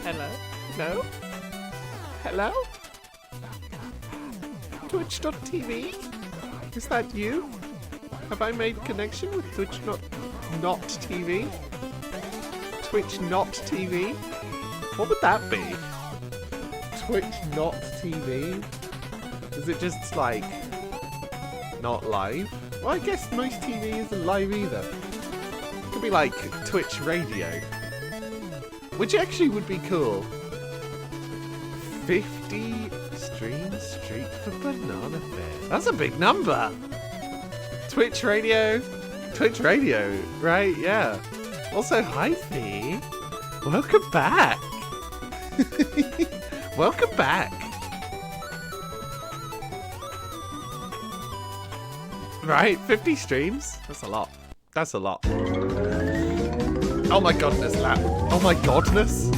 Hello? No? Hello? Twitch.tv? Is that you? Have I made connection with Twitch not TV? Twitch not TV? What would that be? Twitch not TV? Is it just like not live? Well, I guess most TV isn't live either. It could be like Twitch radio. Which actually would be cool. 50 streams straight for Banana Fair. That's a big number. Twitch radio, Twitch Radio, right? Yeah. Also, hi, Fee. Welcome back. Welcome back. Right, 50 streams? That's a lot. That's a lot. Oh my godness, loud. Oh my godness.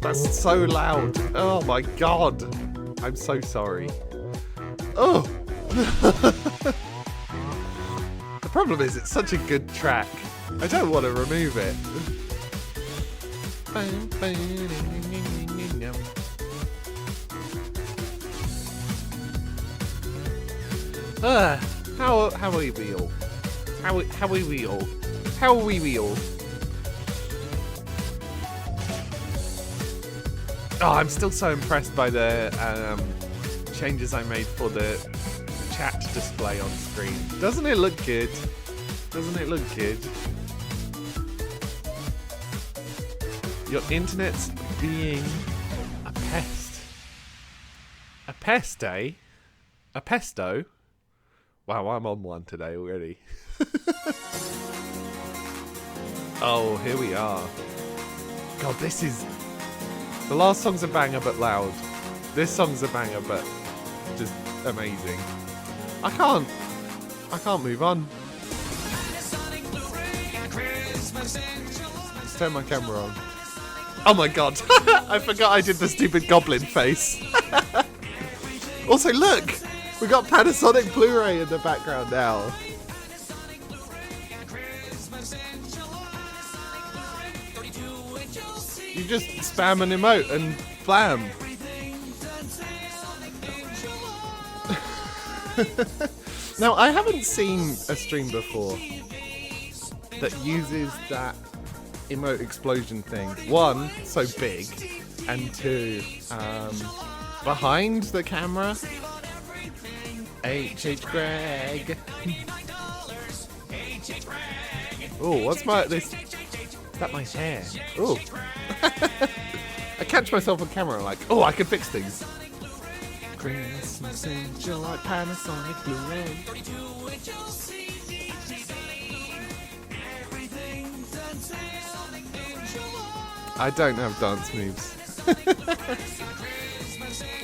That's so loud. Oh my god. I'm so sorry. Oh. The problem is it's such a good track. I don't want to remove it. How are we all? How are we all? How are we all? Oh, I'm still so impressed by the changes I made for the chat display on screen. Doesn't it look good? Doesn't it look good? Your internet's being a pest. A pest, eh? A pesto? Wow, I'm on one today already. Oh, here we are. God, this is... The last song's a banger but loud. This song's a banger but just amazing. I can't move on. Let's turn my camera on. Oh my god. I forgot I did the stupid goblin face. Also, look! We got Panasonic Blu-ray in the background now. You just spam an emote and blam. Now, I haven't seen a stream before that uses that emote explosion thing. One, so big, and two, behind the camera. H Greg. Oh, what's this? Is that my hair? Oh. I catch myself on camera like, oh, I can fix things. Christmas Angel like Panasonic Blu-ray. I don't have dance moves.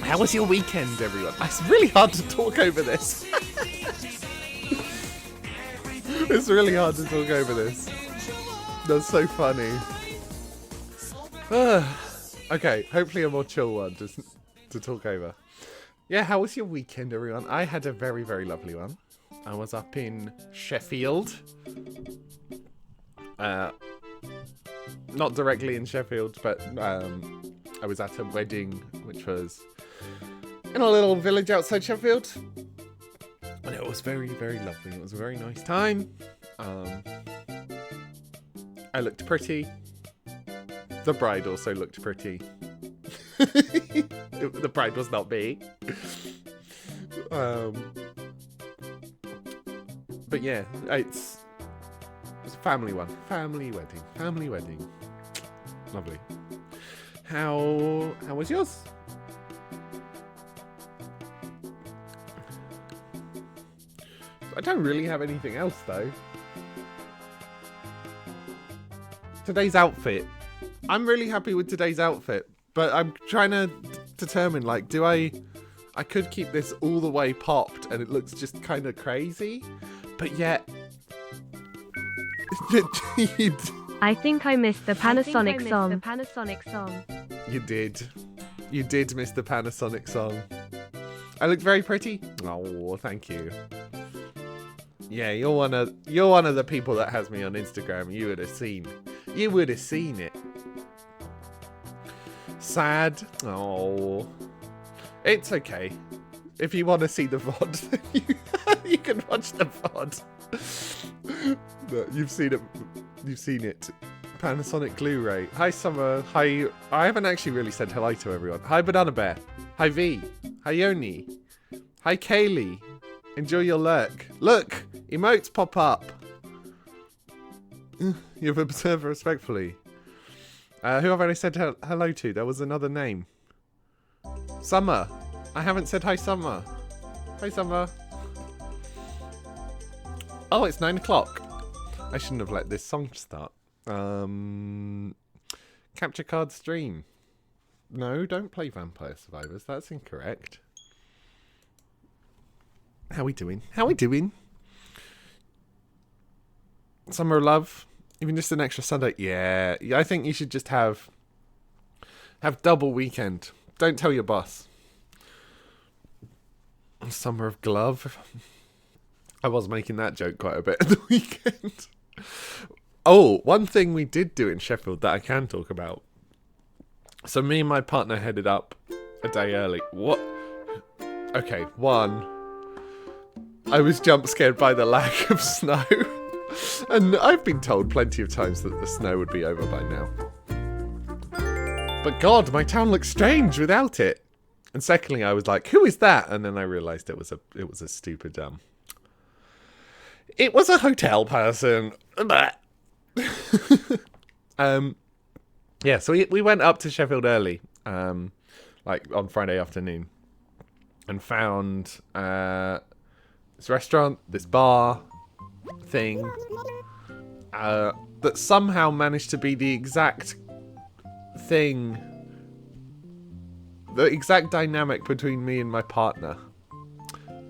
How was your weekend, everyone? It's really hard to talk over this. It's really hard to talk over this. That's so funny. Okay, hopefully a more chill one just to talk over. Yeah, how was your weekend, everyone? I had a very, very lovely one. I was up in Sheffield. Not directly in Sheffield, but I was at a wedding, which was in a little village outside Sheffield. And it was very, very lovely. It was a very nice time. I looked pretty. The bride also looked pretty. The bride was not me. But yeah, it's a family one. Family wedding. Family wedding. Lovely. How was yours? I don't really have anything else though. Today's outfit. I'm really happy with today's outfit, but I'm trying to determine, like, do I could keep this all the way popped and it looks just kind of crazy, but yet... I think I missed the Panasonic song. You did. You did miss the Panasonic song. I look very pretty. Oh, thank you. Yeah, you're one of the people that has me on Instagram. You would have seen. You would have seen it. Sad. Oh. It's okay. If you want to see the VOD, then you can watch the VOD. No, you've seen it. You've seen it. Panasonic Blu-ray. Hi, Summer. Hi. I haven't actually really said hello to everyone. Hi, Banana Bear. Hi, V. Hi, Yoni. Hi, Kaylee. Enjoy your lurk. Look! Emotes pop up. You've observed respectfully. Who have I said hello to? There was another name. Summer. I haven't said hi, Summer. Hi, Summer. Oh, it's 9 o'clock. I shouldn't have let this song start. Capture card stream. No, don't play Vampire Survivors. That's incorrect. How we doing? How we doing? Summer of Love. Even just an extra Sunday. Yeah, I think you should just have double weekend. Don't tell your boss. Summer of Glove. I was making that joke quite a bit at the weekend. Oh, one thing we did do in Sheffield that I can talk about. So me and my partner headed up a day early. What? Okay, one. I was jump scared by the lack of snow. And I've been told plenty of times that the snow would be over by now. But God, my town looks strange without it. And secondly, I was like, who is that? And then I realised it was a stupid it was a hotel person. Yeah, so we went up to Sheffield early, like on Friday afternoon, and found this restaurant, this bar thing, that somehow managed to be the exact thing, the exact dynamic between me and my partner,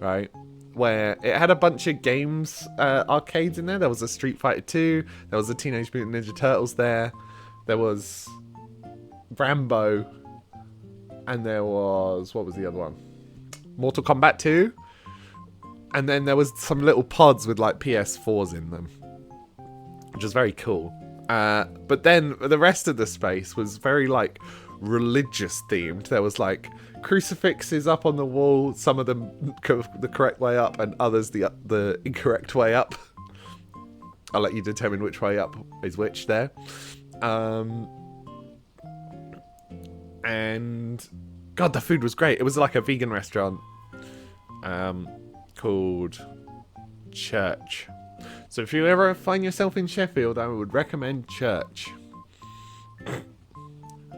right? Where it had a bunch of games, arcades in there. There was a Street Fighter 2, there was a Teenage Mutant Ninja Turtles there was Rambo, and there was, what was the other one? Mortal Kombat 2, and then there was some little pods with like PS4s in them, which was very cool. But then the rest of the space was very like religious themed. There was like crucifixes up on the wall, some of them the correct way up and others the incorrect way up. I'll let you determine which way up is which there. And God, the food was great. It was like a vegan restaurant called Church. So if you ever find yourself in Sheffield, I would recommend Church.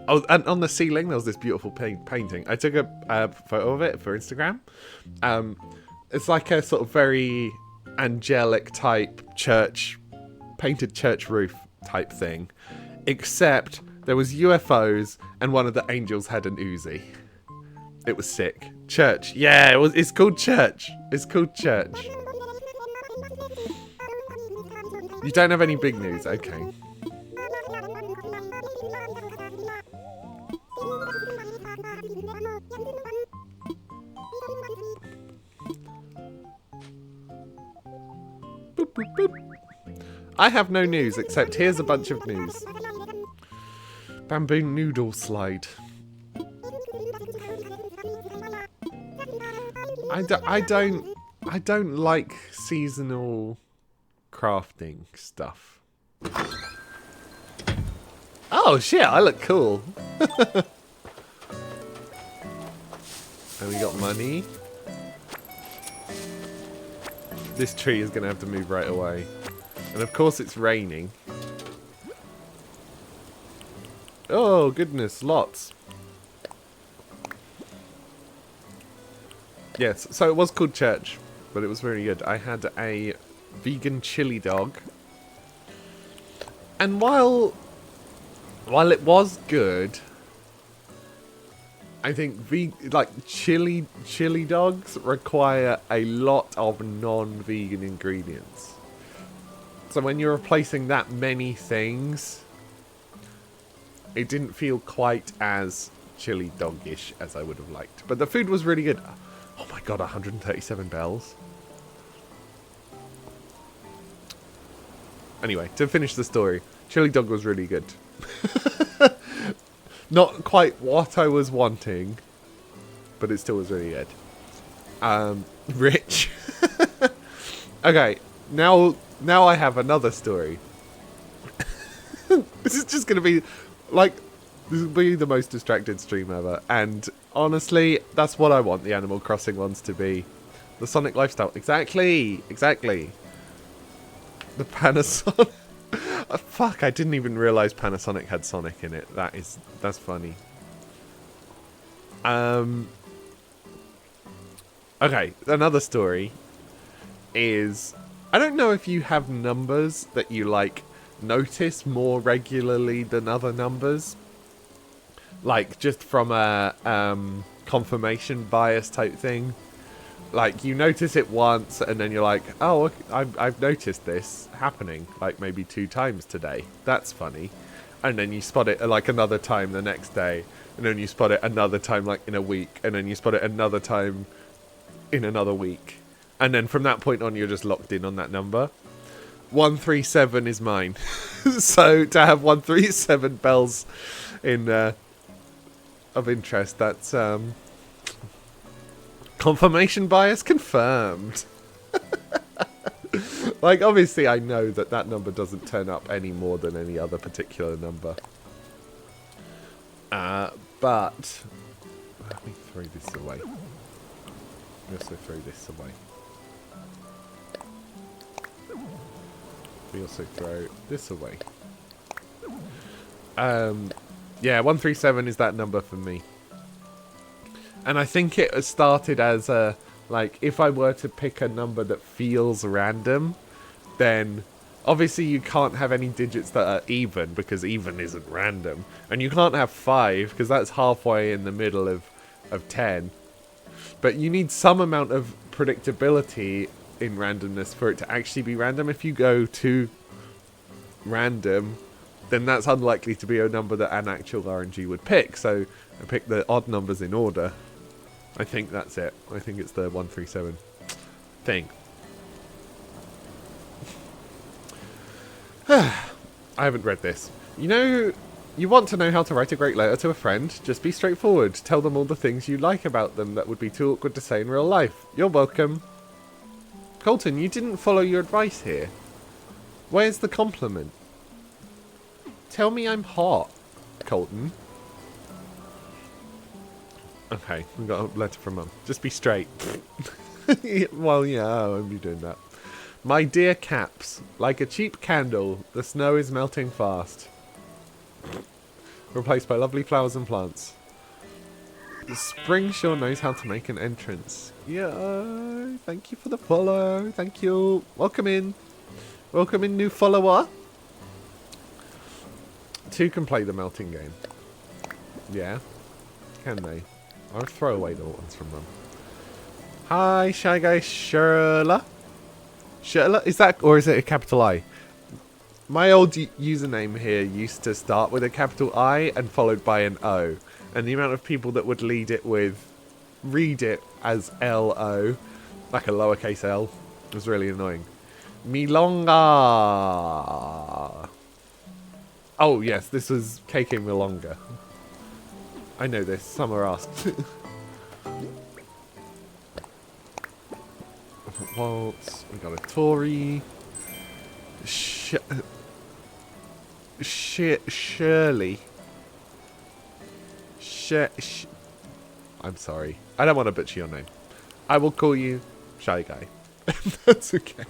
Oh, and on the ceiling there was this beautiful painting. I took a photo of it for Instagram. It's like a sort of very angelic type church, painted church roof type thing, except there was UFOs and one of the angels had an Uzi. It was sick. Church. Yeah, it's called Church. It's called Church. You don't have any big news, okay. Boop, boop, boop. I have no news, except here's a bunch of news. Bamboo noodle slide. I don't like seasonal crafting stuff. Oh shit, I look cool. And we got money. This tree is gonna have to move right away. And of course it's raining. Oh goodness, lots. Yes, so it was called Church, but it was very good. I had a vegan chili dog. And while it was good, I think chili dogs require a lot of non-vegan ingredients. So when you're replacing that many things, it didn't feel quite as chili dog-ish as I would have liked. But the food was really good. Oh my god, 137 bells. Anyway, to finish the story, chili dog was really good. Not quite what I was wanting, but it still was really good. Rich. Okay, now I have another story. This is just going to be, like, this will be the most distracted stream ever. And honestly, that's what I want the Animal Crossing ones to be. The Sonic lifestyle. Exactly. Exactly. The Panasonic. Fuck, I didn't even realise Panasonic had Sonic in it. That's funny. Okay, another story is... I don't know if you have numbers that you, like, notice more regularly than other numbers. Like, just from a confirmation bias type thing. Like, you notice it once, and then you're like, oh, I've noticed this happening, like, maybe 2 times today. That's funny. And then you spot it, like, another time the next day. And then you spot it another time, like, in a week. And then you spot it another time in another week. And then from that point on, you're just locked in on that number. 137 is mine. So, to have 137 bells in, of interest, that's, confirmation bias confirmed. Like, obviously I know that that number doesn't turn up any more than any other particular number. But let me throw this away. We also throw this away. We also throw this away. Yeah, 137 is that number for me. And I think it started as a, like, if I were to pick a number that feels random, then obviously you can't have any digits that are even, because even isn't random. And you can't have 5, because that's halfway in the middle of 10. But you need some amount of predictability in randomness for it to actually be random. If you go to random, then that's unlikely to be a number that an actual RNG would pick. So I pick the odd numbers in order. I think that's it. I think it's the 137 thing. I haven't read this. You know, you want to know how to write a great letter to a friend? Just be straightforward. Tell them all the things you like about them that would be too awkward to say in real life. You're welcome. Colton, you didn't follow your advice here. Where's the compliment? Tell me I'm hot, Colton. Okay, we got a letter from Mum. Just be straight. Well, yeah, I won't be doing that. My dear Caps, like a cheap candle, the snow is melting fast. Replaced by lovely flowers and plants. The spring sure knows how to make an entrance. Yeah, thank you for the follow. Thank you. Welcome in. Welcome in, new follower. 2 can play the melting game. Yeah, can they? I'll throw away the ones from them. Hi, Shy Guy Sherla. Sherla? Is that, or is it a capital I? My old username here used to start with a capital I and followed by an O. And the amount of people that would read it as L-O, like a lowercase l, was really annoying. Milonga. Oh, yes, this was KK Milonga. I know this. Summer asked. Waltz. We got a Tory. Shirley. I'm sorry. I don't want to butcher your name. I will call you Shy Guy. That's okay.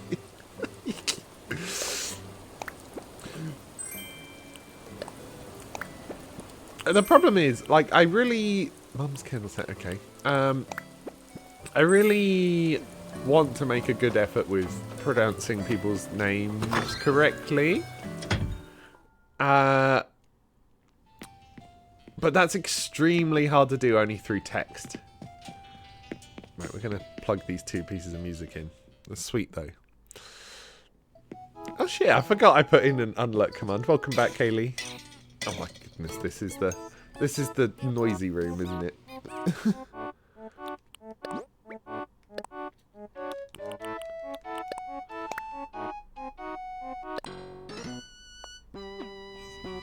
The problem is, like, I really... Mum's candle set, okay. I really want to make a good effort with pronouncing people's names correctly. But that's extremely hard to do only through text. Right, we're going to plug these 2 pieces of music in. That's sweet, though. Oh, shit, I forgot I put in an unlock command. Welcome back, Kaylee. Oh my goodness, this is the noisy room, isn't it?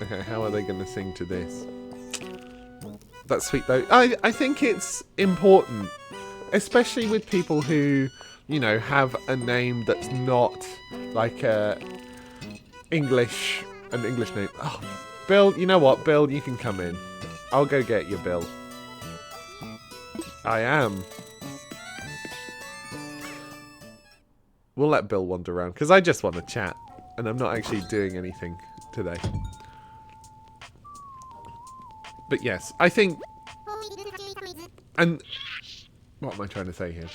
Okay, how are they going to sing to this? That's sweet though. I think it's important, especially with people who, you know, have a name that's not like an English name. Oh, Bill, you know what? Bill, you can come in. I'll go get you, Bill. I am. We'll let Bill wander around, because I just want to chat. And I'm not actually doing anything today. But yes, I think... And... What am I trying to say here?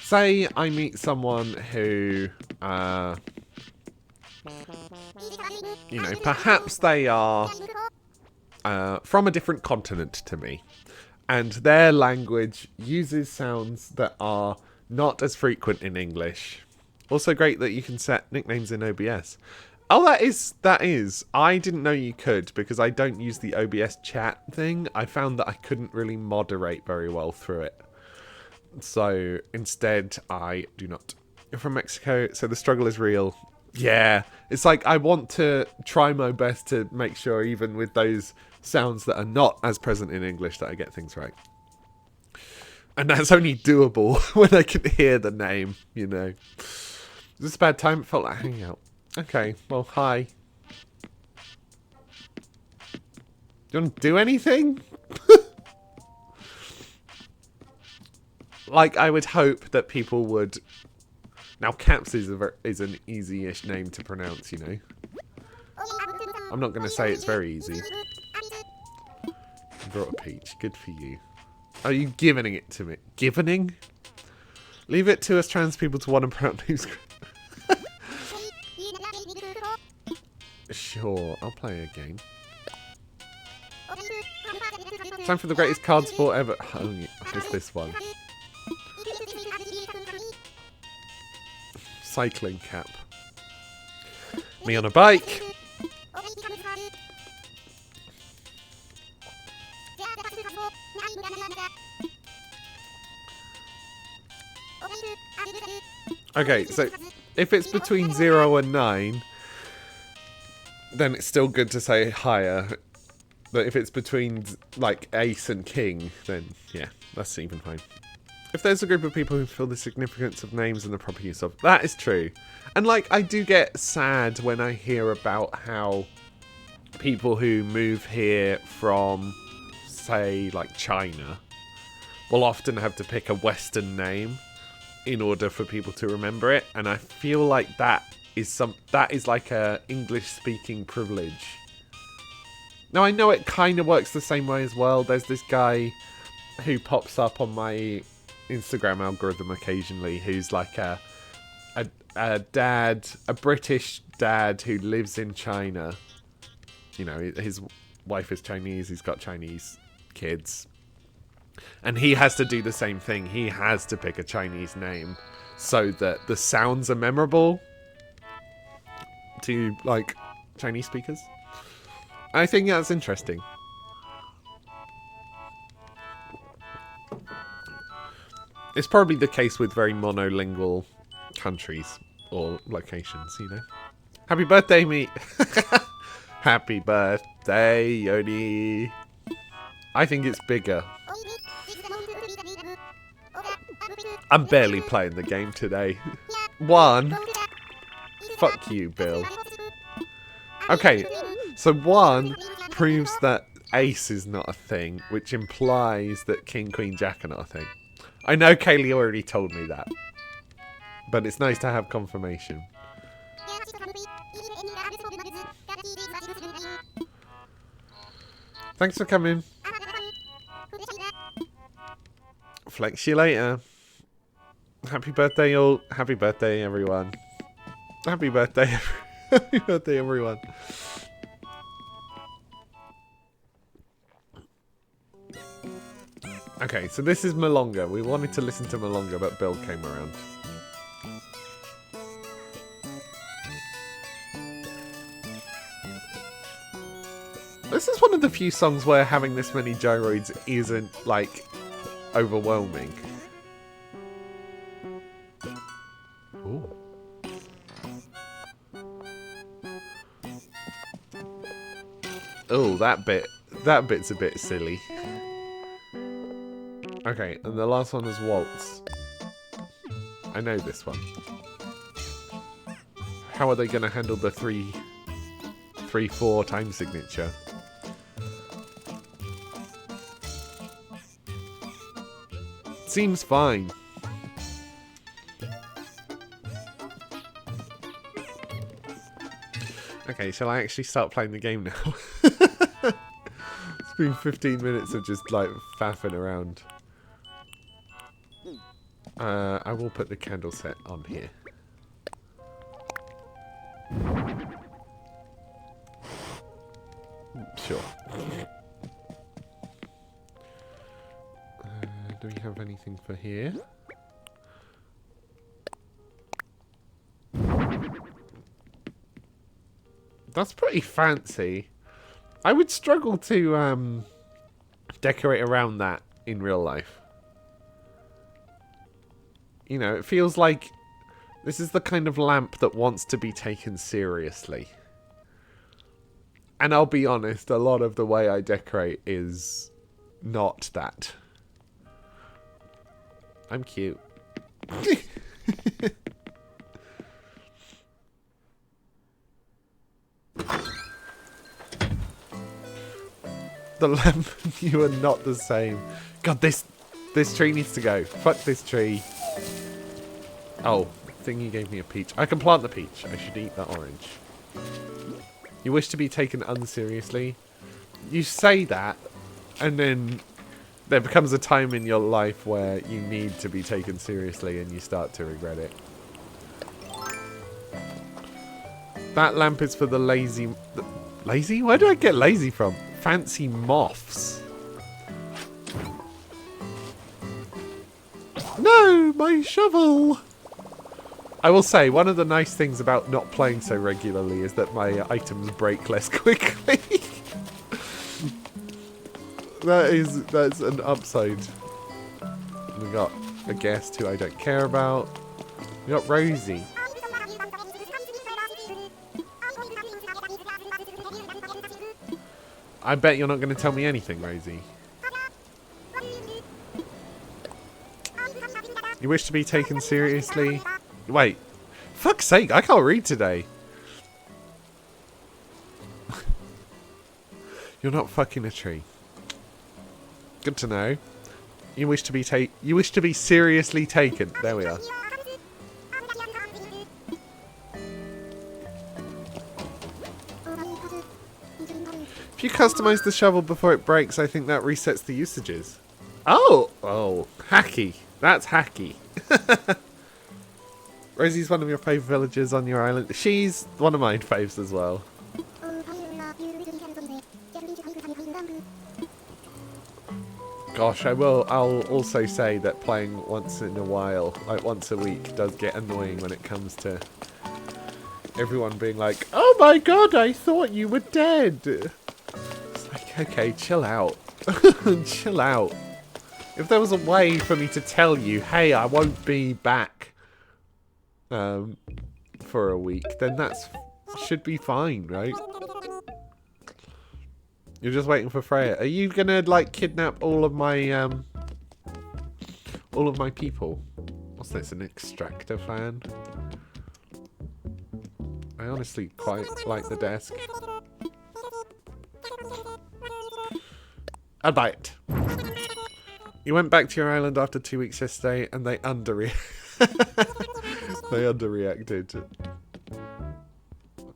Say I meet someone who You know, perhaps they are from a different continent to me. And their language uses sounds that are not as frequent in English. Also great that you can set nicknames in OBS. Oh, that is. I didn't know you could because I don't use the OBS chat thing. I found that I couldn't really moderate very well through it. So instead, I do not. You're from Mexico, so the struggle is real. Yeah, it's like I want to try my best to make sure even with those sounds that are not as present in English that I get things right. And that's only doable when I can hear the name, you know. Is this a bad time? It felt like hanging out. Okay, well, hi. Do you want to do anything? Like, I would hope that people would... Now, Caps is an easy-ish name to pronounce, you know. I'm not going to say it's very easy. You brought a peach. Good for you. Are you giving it to me? Givening? Leave it to us trans people to want to pronounce names. Sure, I'll play a game. Time for the greatest card sport ever. Oh, yeah, it's this one. Cycling cap. Me on a bike. Okay, so if it's between 0 and 9, then it's still good to say higher. But if it's between, like, ace and king, then, yeah, that's even fine. If there's a group of people who feel the significance of names and the proper use of... That is true. And, like, I do get sad when I hear about how people who move here from, say, like, China will often have to pick a Western name in order for people to remember it. And I feel like that is like a English-speaking privilege. Now, I know it kind of works the same way as well. There's this guy who pops up on my Instagram algorithm occasionally who's like a dad, a British dad who lives in China. You know, his wife is Chinese, he's got Chinese kids. And he has to do the same thing. He has to pick a Chinese name so that the sounds are memorable to, like, Chinese speakers. I think that's interesting. It's probably the case with very monolingual countries or locations, you know. Happy birthday, me! Happy birthday, Yoni! I think it's bigger. I'm barely playing the game today. 1. Fuck you, Bill. Okay, so 1 proves that ace is not a thing, which implies that king, queen, jack are not a thing. I know Kaylee already told me that, but it's nice to have confirmation. Thanks for coming. Flex you later. Happy birthday, all. Happy birthday, everyone. Happy birthday, happy birthday, everyone. Okay, so this is Malonga. We wanted to listen to Malonga, but Bill came around. This is one of the few songs where having this many gyroids isn't, like, overwhelming. Ooh. Oh, that bit's a bit silly. Okay, and the last one is Waltz. I know this one. How are they going to handle the 3-4 time signature? Seems fine. Okay, shall I actually start playing the game now? It's been 15 minutes of just, like, faffing around. I will put the candle set on here. Sure. Do we have anything for here? That's pretty fancy. I would struggle to decorate around that in real life. You know, it feels like this is the kind of lamp that wants to be taken seriously. And I'll be honest, a lot of the way I decorate is not that. I'm cute. The lamp and you are not the same. God, this tree needs to go. Fuck this tree. Oh, thingy gave me a peach. I can plant the peach. I should eat the orange. You wish to be taken unseriously? You say that, and then there becomes a time in your life where you need to be taken seriously and you start to regret it. That lamp is for the lazy... Lazy? Where do I get lazy from? Fancy moths. No, my shovel! I will say, one of the nice things about not playing so regularly is that my items break less quickly. That's an upside. We got a guest who I don't care about. We got Rosie. I bet you're not going to tell me anything, Rosie. You wish to be taken seriously? Wait. Fuck's sake, I can't read today. You're not fucking a tree. Good to know. You wish to be seriously taken. There we are. If you customize the shovel before it breaks, I think that resets the usages. Oh! Oh, hacky. That's hacky. Rosie's one of your favourite villagers on your island. She's one of my faves as well. Gosh, I'll also say that playing once in a while, like once a week, does get annoying when it comes to everyone being like, "Oh my god, I thought you were dead." It's like, okay, chill out. Chill out. If there was a way for me to tell you, hey, I won't be back for a week, then that's should be fine, right? You're just waiting for Freya. Are you gonna like kidnap all of my people? What's this? An extractor fan? I honestly quite like the desk. I'd buy it. You went back to your island after 2 weeks yesterday, and they underreacted.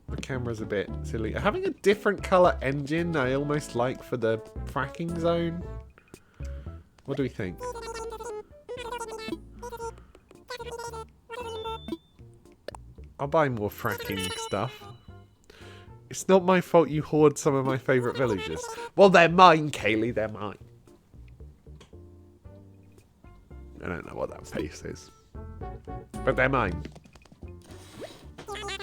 The camera's a bit silly. Having a different colour engine, I almost like for the fracking zone. What do we think? I'll buy more fracking stuff. It's not my fault you hoard some of my favourite villagers. Well, they're mine, Kaylee. They're mine. I don't know what that face is, but they're mine.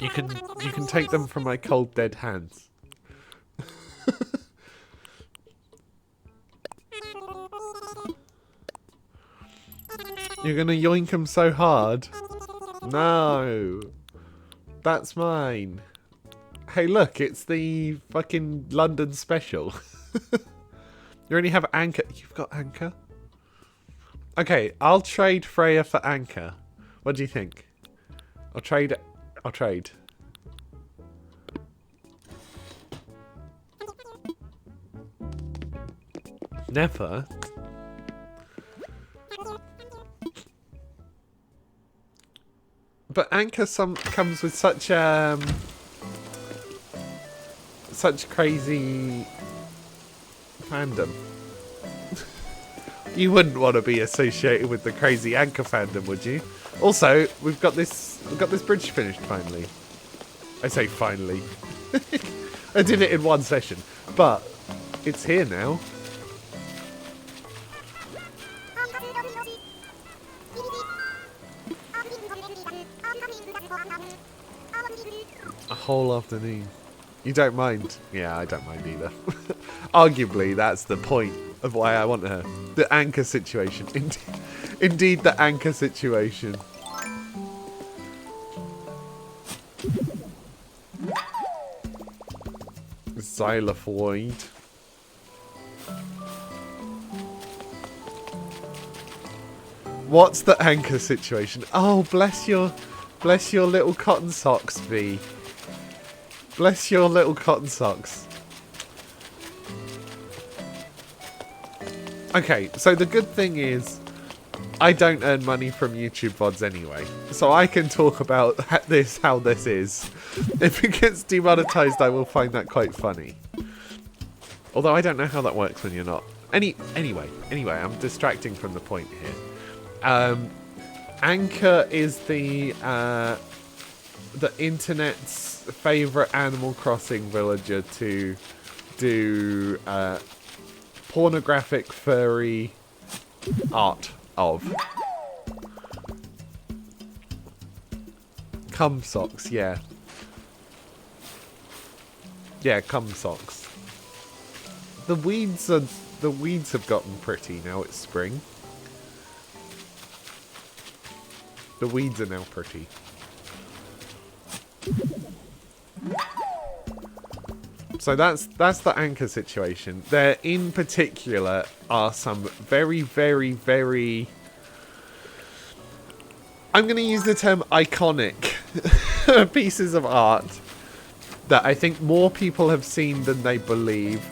You can take them from my cold dead hands. You're gonna yoink them so hard. No, that's mine. Hey, look, it's the fucking London special. You only have Anchor. You've got Anchor? Okay, I'll trade Freya for Anchor. What do you think? I'll trade. Never. But Anchor comes with such crazy fandom. You wouldn't want to be associated with the crazy Anchor fandom, would you? Also, we've got this bridge finished finally. I say finally. I did it in one session, but it's here now. A whole afternoon. You don't mind? Yeah, I don't mind either. Arguably, that's the point of why I want her. The anchor situation. Indeed, the anchor situation. Xylophone. What's the anchor situation? Oh, bless your little cotton socks, V. Bless your little cotton socks. Okay, so the good thing is I don't earn money from YouTube VODs anyway. So I can talk about this, how this is. If it gets demonetized, I will find that quite funny. Although I don't know how that works when you're not. Anyway, I'm distracting from the point here. Anchor is the internet's favorite Animal Crossing villager to do pornographic furry art of. Cum socks, yeah. Yeah, cum socks. The weeds have gotten pretty now it's spring. The weeds are now pretty. So that's the anchor situation. There in particular are some very, very, very... I'm going to use the term iconic pieces of art that I think more people have seen than they believe.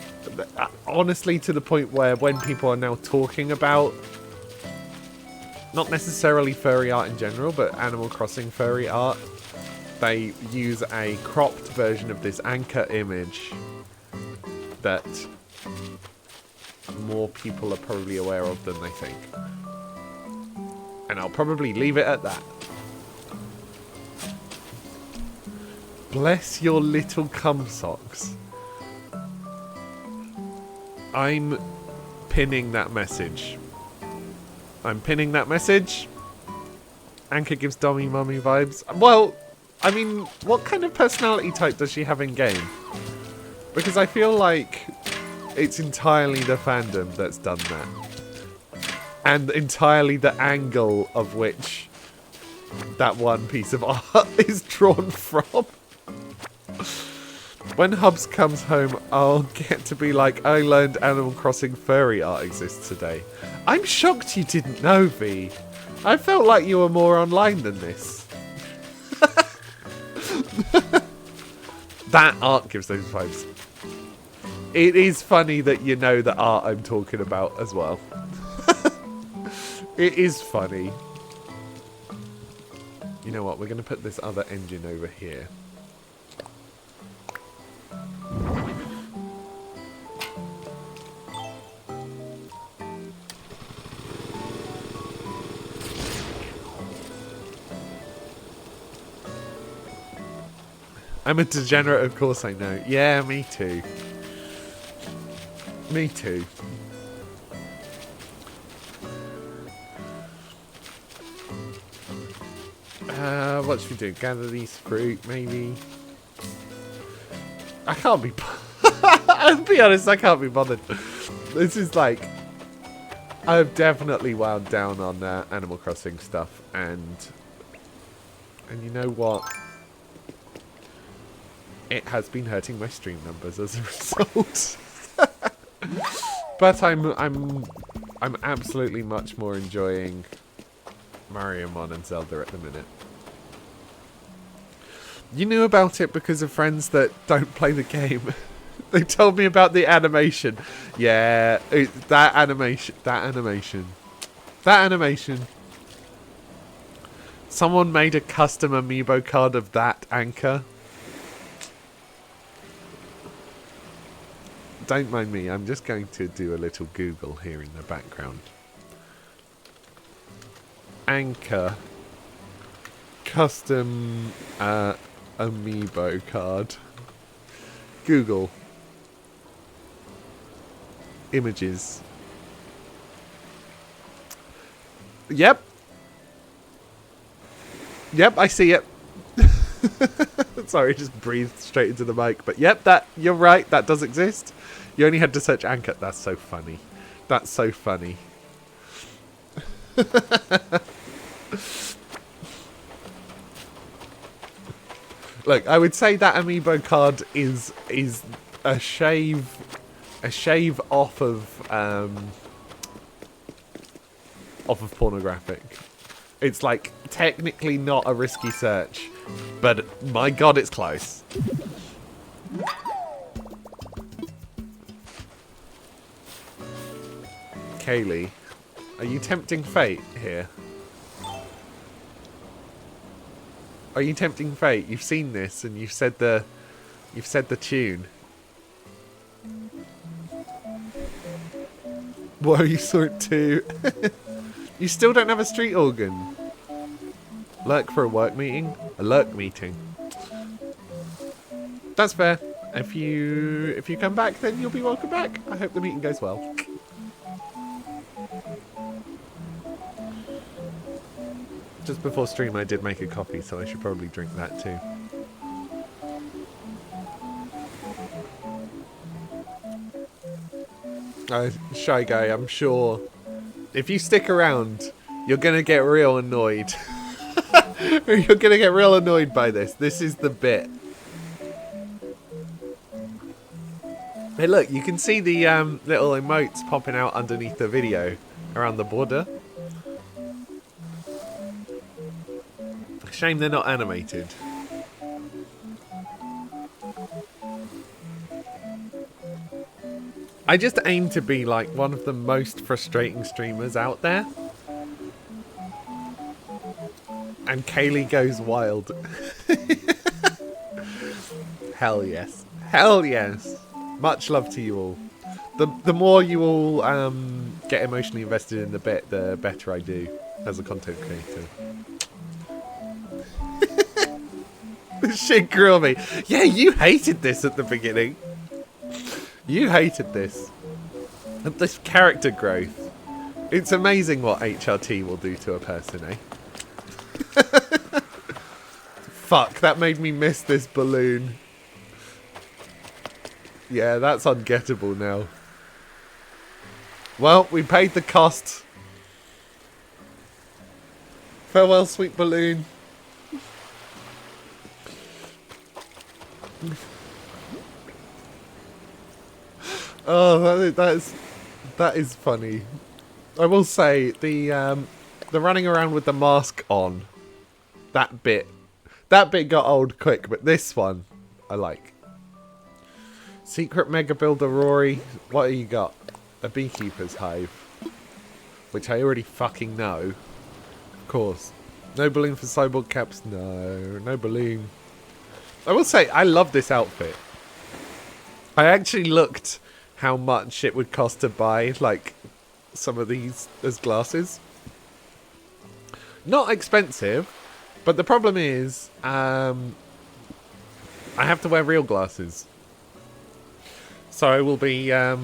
Honestly, to the point where when people are now talking about not necessarily furry art in general, but Animal Crossing furry art, they use a cropped version of this anchor image that more people are probably aware of than they think. And I'll probably leave it at that. Bless your little cum socks. I'm pinning that message. I'm pinning that message. Anchor gives Dommy Mummy vibes. Well, I mean, what kind of personality type does she have in game? Because I feel like it's entirely the fandom that's done that. And entirely the angle of which that one piece of art is drawn from. When Hubs comes home, I'll get to be like, I learned Animal Crossing furry art exists today. I'm shocked you didn't know, V. I felt like you were more online than this. That art gives those vibes. It is funny that you know the art I'm talking about as well. It is funny. You know what? We're going to put this other engine over here. I'm a degenerate, of course I know. Yeah, me too. Me too. What should we do? Gather these fruit, maybe? I can't be... I'll be honest, I can't be bothered. This is like... I've definitely wound down on Animal Crossing stuff, and you know what? It has been hurting my stream numbers as a result. But I'm absolutely much more enjoying Mario Mon and Zelda at the minute. You knew about it because of friends that don't play the game. They told me about the animation. Yeah, that animation. Someone made a custom amiibo card of that anchor. Don't mind me, I'm just going to do a little Google here in the background. Anchor. Custom amiibo card. Google. Images. Yep. Yep, I see it. Sorry, just breathed straight into the mic. But yep, you're right, that does exist. You only had to search Anchor. That's so funny. That's so funny. Look, I would say that amiibo card is a shave off of pornographic. It's like technically not a risky search, but my god, it's close. Kaylee, are you tempting fate here? Are you tempting fate? You've seen this and you've said the tune. Whoa, you saw it too. You still don't have a street organ. Lurk for a work meeting? A lurk meeting. That's fair. If you come back, then you'll be welcome back. I hope the meeting goes well. Just before stream I did make a coffee, so I should probably drink that too. Shy Guy, I'm sure if you stick around, you're gonna get real annoyed. You're gonna get real annoyed by this. This is the bit. Hey look, you can see the little emotes popping out underneath the video around the border. Shame they're not animated. I just aim to be like one of the most frustrating streamers out there. And Kaylee goes wild. Hell yes. Hell yes. Much love to you all. The more you all get emotionally invested in the bit, the better I do as a content creator. This shit grew on me. Yeah, you hated this at the beginning. You hated this. This character growth. It's amazing what HRT will do to a person, eh? Fuck, that made me miss this balloon. Yeah, that's ungettable now. Well, we paid the cost. Farewell, sweet balloon. Oh, that is funny. I will say the running around with the mask on, that bit got old quick, but this one I like. Secret Mega Builder Rory, what have you got? A beekeeper's hive, which I already fucking know. Of course. No balloon for cyborg caps. No balloon. I will say I love this outfit. I actually looked how much it would cost to buy like some of these as glasses. Not expensive, but the problem is I have to wear real glasses. So I will be I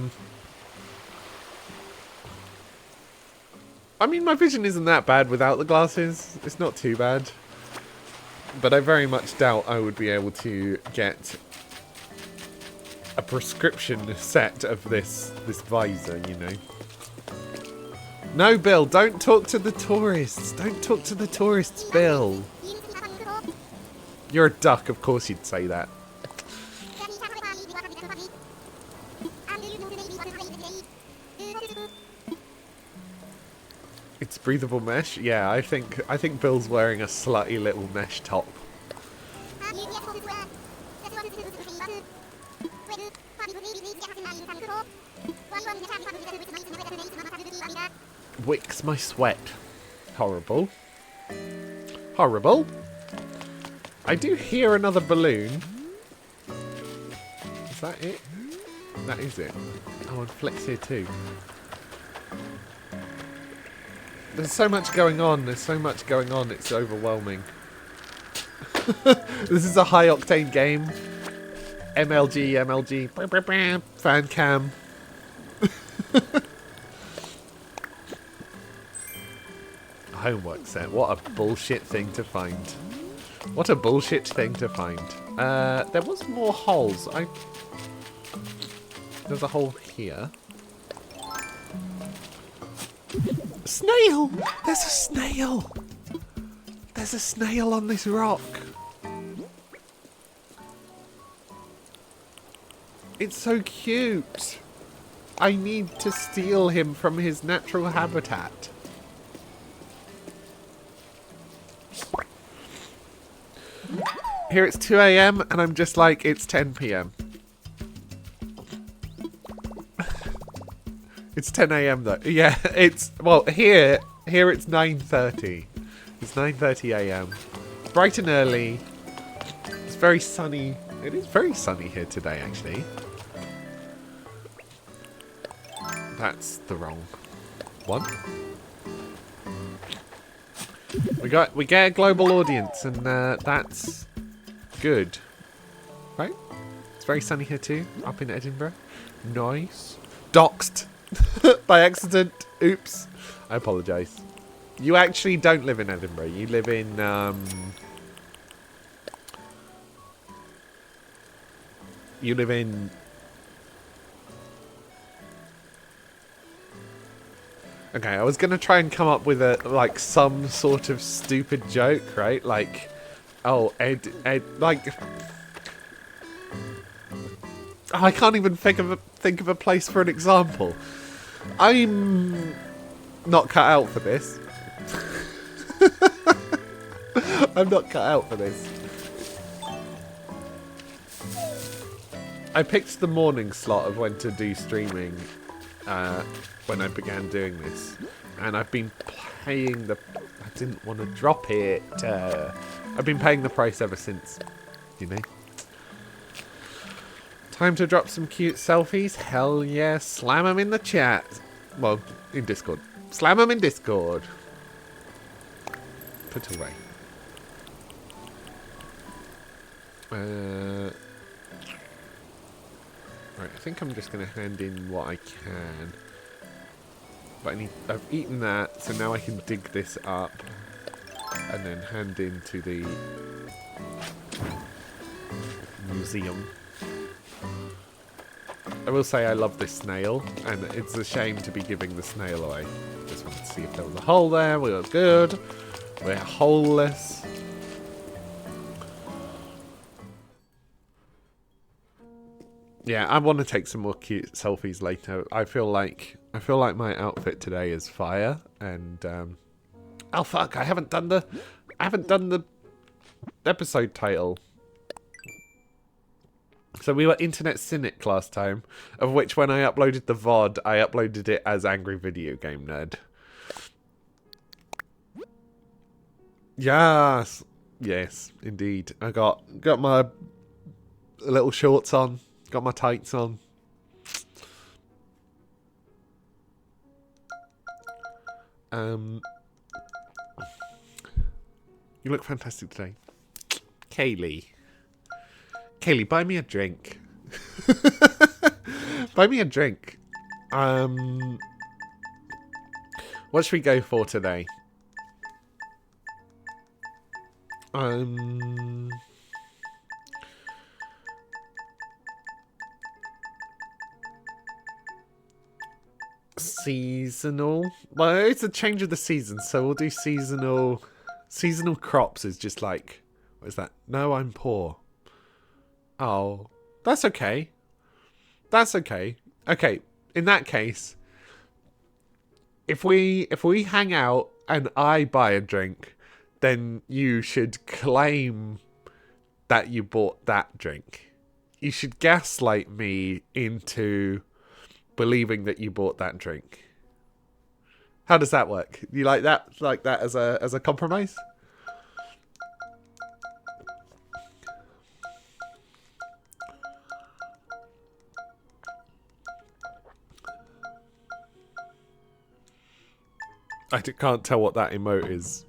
mean, my vision isn't that bad without the glasses. It's not too bad. But I very much doubt I would be able to get a prescription set of this visor, you know. No, Bill, don't talk to the tourists. Don't talk to the tourists, Bill. You're a duck, of course you'd say that. It's breathable mesh? Yeah, I think Bill's wearing a slutty little mesh top. Wicks my sweat. Horrible. Horrible. I do hear another balloon. Is that it? That is it. Oh, and Flex here too. There's so much going on. There's so much going on. It's overwhelming. This is a high octane game. MLG, fan cam. Homework set. What a bullshit thing to find. What a bullshit thing to find. There was more holes. There's a hole here. Snail! There's a snail! There's a snail on this rock. It's so cute. I need to steal him from his natural habitat. Here it's 2 AM and I'm just like, it's 10 PM. It's 10 AM though. Yeah, it's, well, here it's 9:30. It's 9:30 AM. Bright and early. It's very sunny. It is very sunny here today, actually. That's the wrong one. We get a global audience, and that's good, right? It's very sunny here too, up in Edinburgh. Nice. Doxed by accident. Oops. I apologise. You actually don't live in Edinburgh. You live in you live in. Okay, I was gonna try and come up with some sort of stupid joke, right? Like, oh, Ed, like, oh, I can't even think of a place for an example. I'm not cut out for this. I'm not cut out for this. I picked the morning slot of when to do streaming. When I began doing this, and I've been paying the. I didn't want to drop it. I've been paying the price ever since, you know. Time to drop some cute selfies. Hell yeah! Slam them in the chat. Well, in Discord. Slam them in Discord. Put away. Right, I think I'm just gonna hand in what I can. But I've eaten that, so now I can dig this up and then hand in to the museum. I will say I love this snail, and it's a shame to be giving the snail away. Just wanted to see if there was a hole there. We were good. We're holeless. Yeah, I want to take some more cute selfies later. I feel like my outfit today is fire, and oh fuck! I haven't done the episode title. So we were Internet Cynic last time, of which when I uploaded the VOD, I uploaded it as Angry Video Game Nerd. Yes, yes, indeed. I got my little shorts on. Got my tights on. You look fantastic today. Kaylee, buy me a drink. Buy me a drink. What should we go for today? Seasonal. Well, it's a change of the season, so we'll do seasonal. Seasonal crops is just like, what is that? No, I'm poor. Oh, that's okay. That's okay. Okay, in that case, if we hang out and I buy a drink, then you should claim that you bought that drink. You should gaslight me into believing that you bought that drink. How does that work? You like that? Like that as a compromise? I can't tell what that emote is.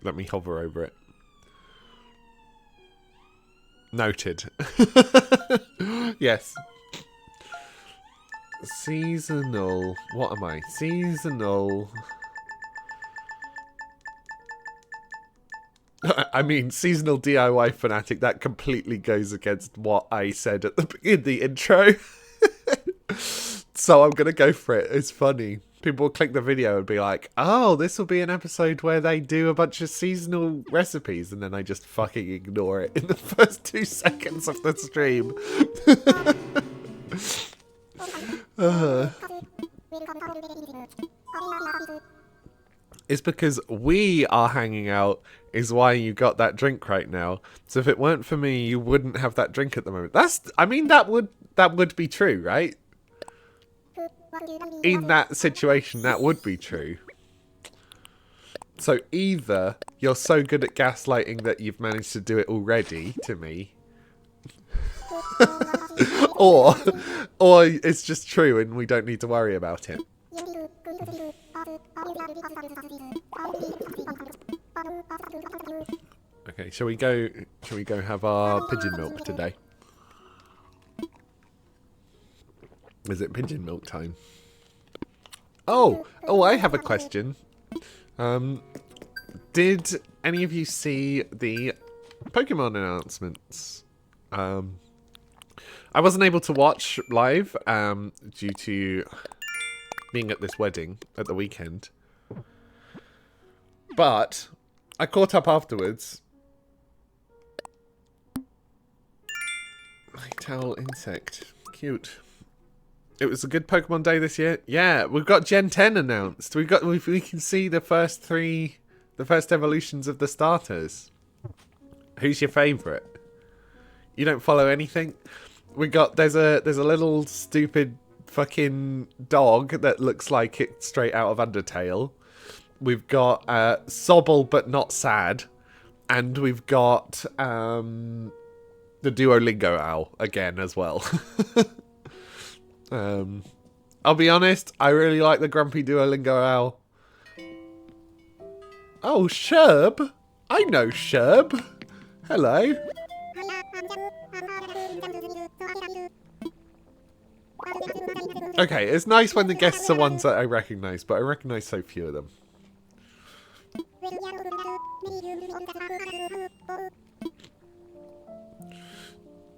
Let me hover over it. Noted. Yes. Seasonal. What am I? Seasonal. I mean, seasonal DIY fanatic. That completely goes against what I said in the intro. So I'm going to go for it. It's funny. People will click the video and be like, oh, this will be an episode where they do a bunch of seasonal recipes. And then I just fucking ignore it in the first 2 seconds of the stream. It's because we are hanging out is why you got that drink right now. So if it weren't for me, you wouldn't have that drink at the moment. I mean, that would be true, right? In that situation, that would be true. So either you're so good at gaslighting that you've managed to do it already to me, or it's just true and we don't need to worry about it. Okay, shall we go have our pigeon milk today? Is it pigeon milk time? Oh, I have a question. Did any of you see the Pokemon announcements? I wasn't able to watch live due to being at this wedding at the weekend. But I caught up afterwards. Towel insect. Cute. It was a good Pokemon day this year. Yeah, we've got Gen 10 announced. We can see the first evolutions of the starters. Who's your favourite? You don't follow anything? There's a little stupid fucking dog that looks like it's straight out of Undertale. We've got Sobble but not sad. And we've got the Duolingo owl again as well. I'll be honest, I really like the grumpy Duolingo owl. Oh, Sherb? I know Sherb. Hello. Okay, it's nice when the guests are ones that I recognise, but I recognise so few of them.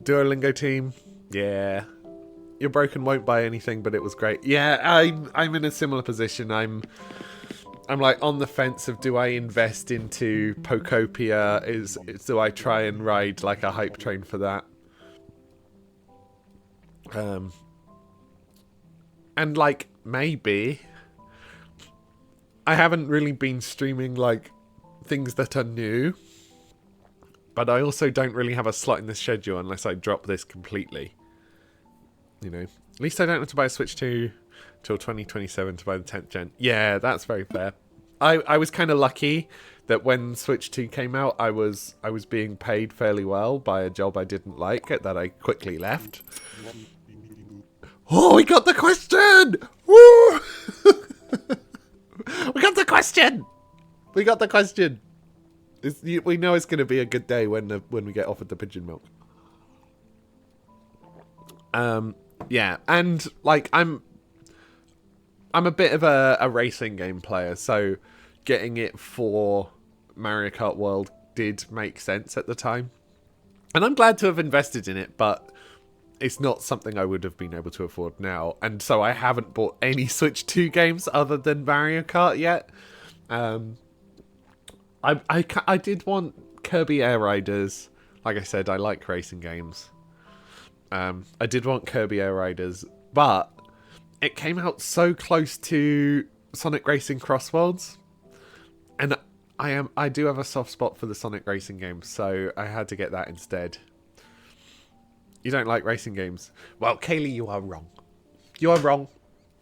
Duolingo team, yeah. You're broken, won't buy anything, but it was great. Yeah, I'm in a similar position. I'm like on the fence of, do I invest into Pokopia? Do I try and ride like a hype train for that? And like maybe I haven't really been streaming like things that are new, but I also don't really have a slot in the schedule unless I drop this completely. You know, at least I don't have to buy a Switch 2 till 2027 to buy the 10th gen. Yeah, that's very fair. I was kind of lucky that when Switch 2 came out, I was being paid fairly well by a job I didn't like that I quickly left. Oh, we got the question! Woo! We got the question! We got the question! We know it's going to be a good day when we get offered the pigeon milk. Yeah, and like I'm a bit of a racing game player, so getting it for Mario Kart World did make sense at the time. And I'm glad to have invested in it, but it's not something I would have been able to afford now. And so I haven't bought any Switch 2 games other than Mario Kart yet. I did want Kirby Air Riders. Like I said, I like racing games. I did want Kirby Air Riders, but it came out so close to Sonic Racing Cross Worlds, and I do have a soft spot for the Sonic Racing games, so I had to get that instead. You don't like racing games? Well, Kaylee, you are wrong. You are wrong.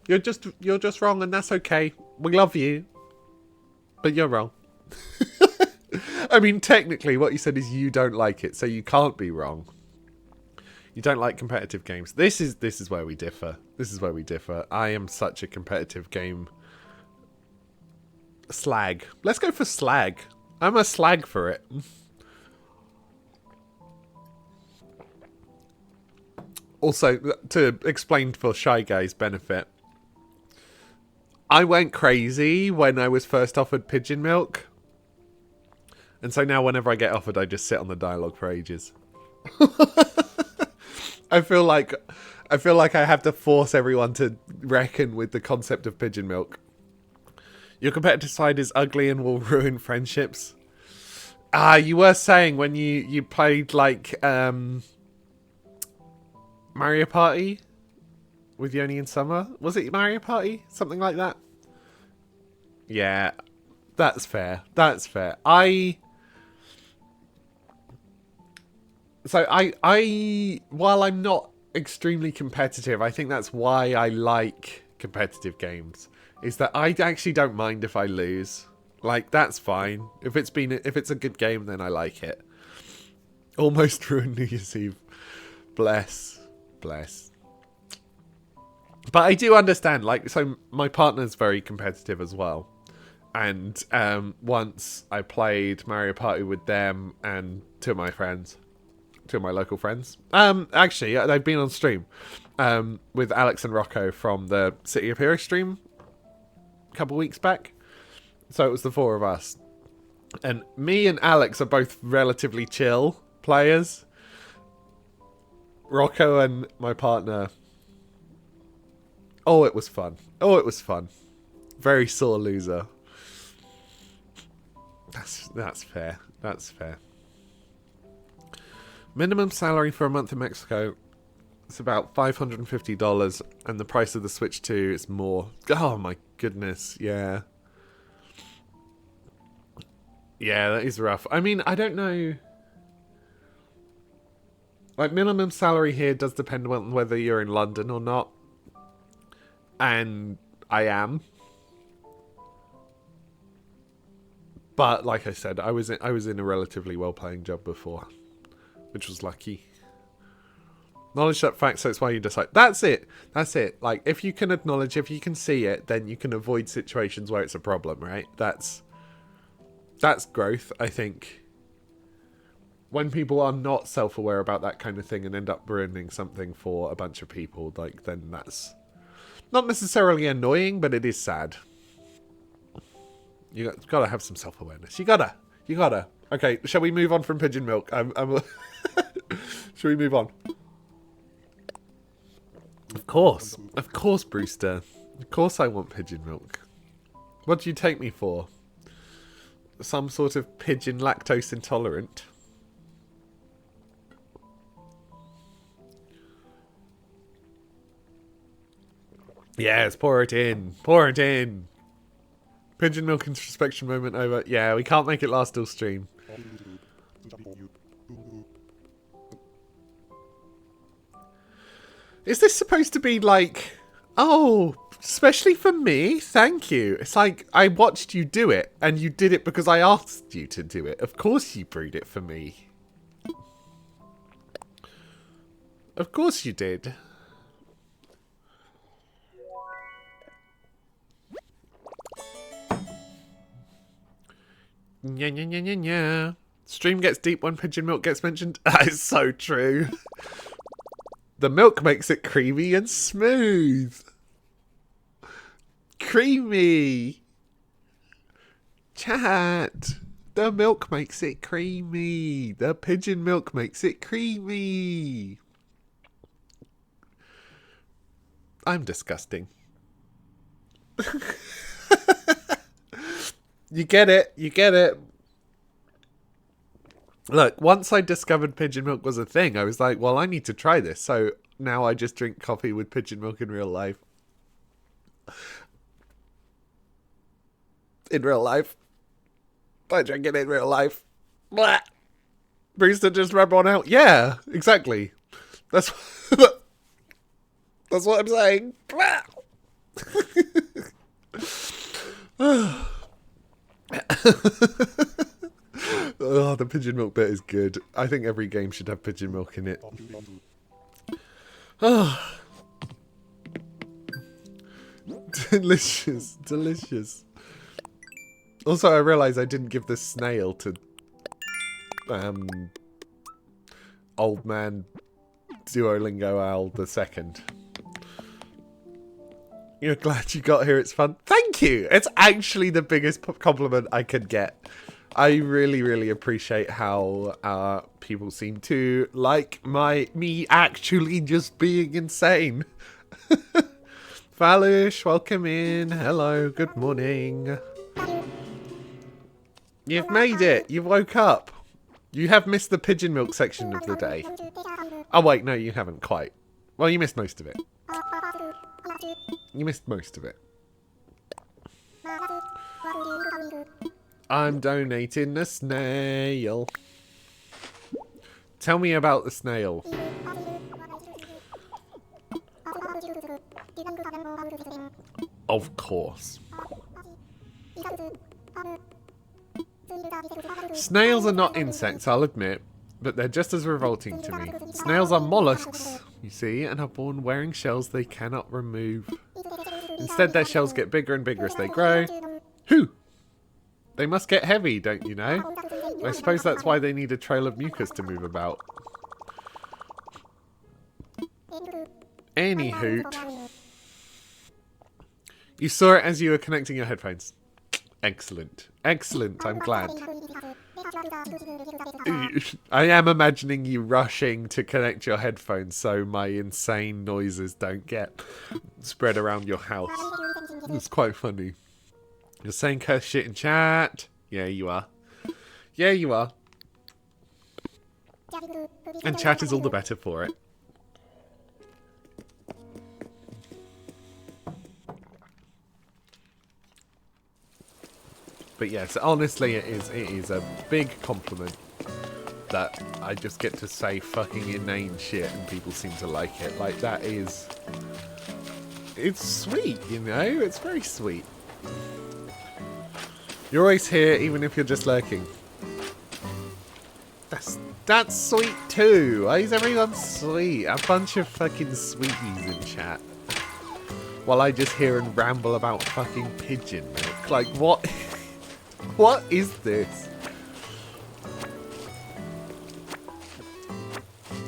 You're just wrong, and that's okay. We love you, but you're wrong. I mean, technically, what you said is you don't like it, so you can't be wrong. You don't like competitive games. This is where we differ. This is where we differ. I am such a competitive game slag. Let's go for slag. I'm a slag for it. Also, to explain for Shy Guy's benefit, I went crazy when I was first offered pigeon milk. And so now whenever I get offered, I just sit on the dialogue for ages. I feel like I have to force everyone to reckon with the concept of pigeon milk. Your competitive side is ugly and will ruin friendships. You were saying when you played like Mario Party with Yoni and Summer. Was it Mario Party? Something like that? Yeah, that's fair. That's fair. While I'm not extremely competitive, I think that's why I like competitive games. Is that I actually don't mind if I lose. Like, that's fine. If it's a good game, then I like it. Almost ruined New Year's Eve. Bless. But I do understand, like, so my partner's very competitive as well. And once I played Mario Party with them and two of my local friends. Actually, they've been on stream with Alex and Rocco from the City of Heroes stream a couple weeks back. So it was the four of us. And me and Alex are both relatively chill players. Rocco and my partner... Oh, it was fun. Very sore loser. That's fair. Minimum salary for a month in Mexico is about $550, and the price of the Switch 2 is more. Oh my goodness, yeah. Yeah, that is rough. I mean, I don't know. Like, minimum salary here does depend on whether you're in London or not. And I am. But like I said, I was in a relatively well-paying job before, which was lucky. Knowledge that fact, so it's why you decide. That's it. Like, if you can acknowledge, if you can see it, then you can avoid situations where it's a problem, right? That's growth, I think. When people are not self-aware about that kind of thing and end up ruining something for a bunch of people, like, then that's not necessarily annoying, but it is sad. You gotta have some self-awareness. You gotta. Okay, shall we move on from pigeon milk? Shall we move on? Of course, Brewster. Of course I want pigeon milk. What do you take me for? Some sort of pigeon lactose intolerant? Yes, pour it in. Pigeon milk introspection moment over. Yeah, we can't make it last all stream. Is this supposed to be like, oh, especially for me? Thank you. It's like, I watched you do it, and you did it because I asked you to do it. Of course you brewed it for me. Of course you did. Nya. Stream gets deep when pigeon milk gets mentioned. That is so true. The milk makes it creamy and smooth. Creamy. Chat. The milk makes it creamy. The pigeon milk makes it creamy. I'm disgusting. You get it. Look, once I discovered pigeon milk was a thing, I was like, well, I need to try this. So now I just drink coffee with pigeon milk in real life. I drink it in real life. Blah. Brewster just rub one out. Yeah, exactly. That's what I'm saying. Oh, the pigeon milk bit is good. I think every game should have pigeon milk in it. Oh. Delicious. Also, I realised I didn't give the snail to old man Duolingo Owl the second. You're glad you got here. It's fun. Thank you. It's actually the biggest compliment I could get. I really, really appreciate how people seem to like me actually just being insane. Valush, welcome in. Hello, good morning. You've made it. You woke up. You have missed the pigeon milk section of the day. Oh wait, no, you haven't quite. Well, you missed most of it. You missed most of it. I'm donating a snail. Tell me about the snail. Of course. Snails are not insects, I'll admit, but they're just as revolting to me. Snails are mollusks, you see, and are born wearing shells they cannot remove. Instead, their shells get bigger and bigger as they grow. Whew! They must get heavy, don't you know? I suppose that's why they need a trail of mucus to move about. Anywho. You saw it as you were connecting your headphones. Excellent. Excellent, I'm glad. I am imagining you rushing to connect your headphones so my insane noises don't get spread around your house. It's quite funny. You're saying curse shit in chat. Yeah, you are. Yeah, you are. And chat is all the better for it. But yes, honestly, it is a big compliment that I just get to say fucking inane shit and people seem to like it. Like, that is... It's sweet, you know? It's very sweet. You're always here, even if you're just lurking. That's sweet too. Why is everyone sweet? A bunch of fucking sweeties in chat. While I just hear and ramble about fucking pigeon milk. Like, what? What is this?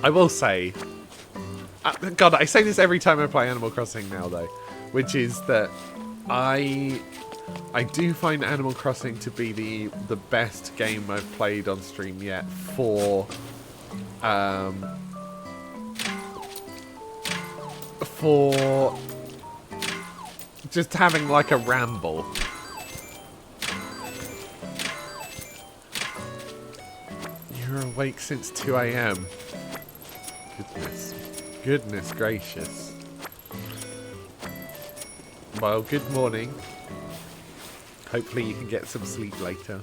I will say... God, I say this every time I play Animal Crossing now, though. Which is that I do find Animal Crossing to be the best game I've played on stream yet for just having like a ramble. You're awake since 2 AM. Goodness gracious. Well, good morning. Hopefully you can get some sleep later.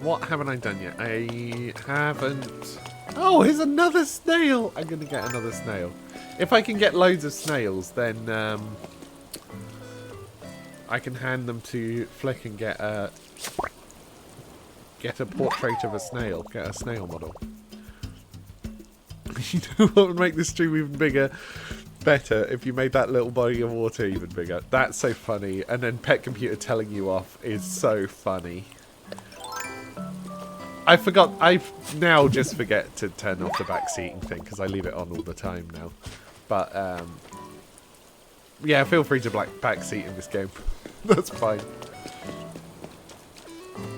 What haven't I done yet? I haven't... Oh, here's another snail! I'm gonna get another snail. If I can get loads of snails, then I can hand them to Flick and get a portrait of a snail. Get a snail model. You know what would make this stream even bigger? Better if you made that little body of water even bigger. That's so funny. And then Pet Computer telling you off is so funny. I forgot. I now just forget to turn off the backseating thing because I leave it on all the time now. But yeah, feel free to backseat in this game. That's fine.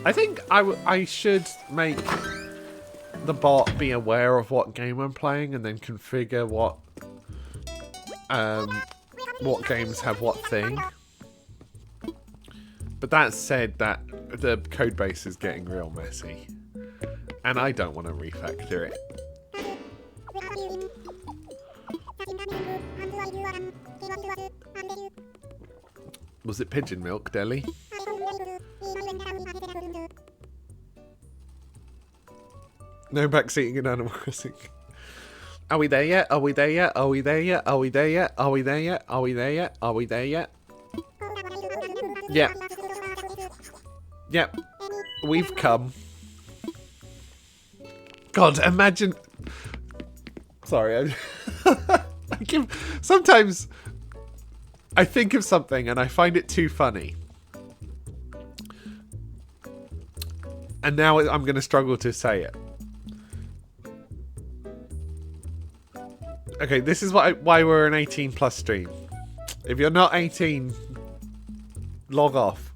I think I should make the bot be aware of what game I'm playing and then configure what games have what thing. But that said, that the code base is getting real messy. And I don't want to refactor it. Was it pigeon milk, Deli? No backseating in Animal Crossing. Are we there yet? Are we there yet? Are we there yet? Are we there yet? Are we there yet? Are we there yet? Are we there yet? Yep. Yep. We've come. God, imagine... Sorry, sometimes I think of something and I find it too funny. And now I'm going to struggle to say it. Okay, this is why we're an 18 plus stream. If you're not 18, log off.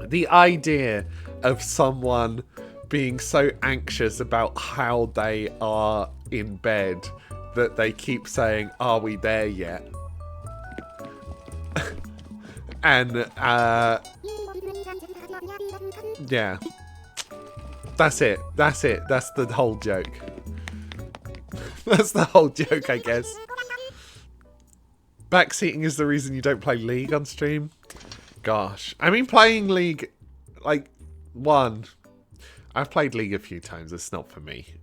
The idea of someone being so anxious about how they are in bed that they keep saying, "Are we there yet?" And yeah, that's it. That's the whole joke. That's the whole joke, I guess. Backseating is the reason you don't play League on stream. Gosh, I mean, playing League, like, I've played League a few times. It's not for me.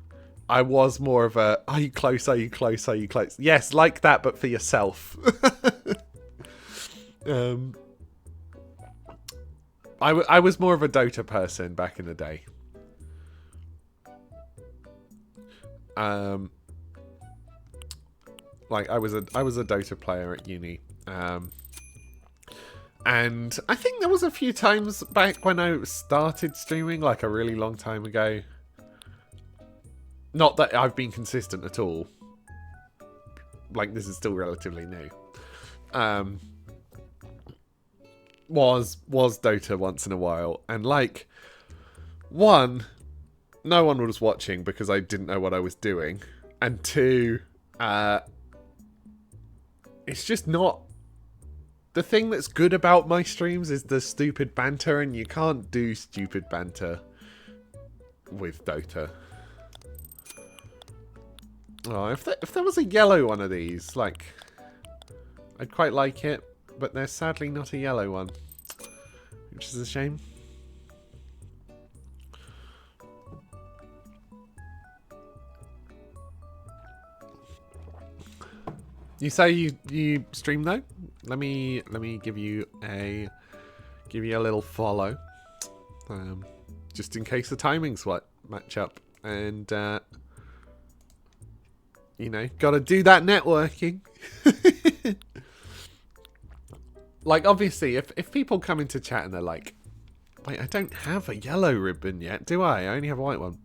I was more of a, are you close? Are you close? Are you close? Yes, like that, but for yourself. I was more of a Dota person back in the day. Like I was a Dota player at uni. And I think there was a few times back when I started streaming, like a really long time ago. Not that I've been consistent at all. Like, this is still relatively new. Was Dota once in a while. And, like, one, no one was watching because I didn't know what I was doing. And two, it's just not... The thing that's good about my streams is the stupid banter, and you can't do stupid banter with Dota. Oh, if there was a yellow one of these, like, I'd quite like it, but there's sadly not a yellow one, which is a shame. You say you stream though? Let me give you a little follow, just in case the timings match up, and you know, gotta do that networking. Like, obviously, if people come into chat and they're like, wait, I don't have a yellow ribbon yet, do I? I only have a white one.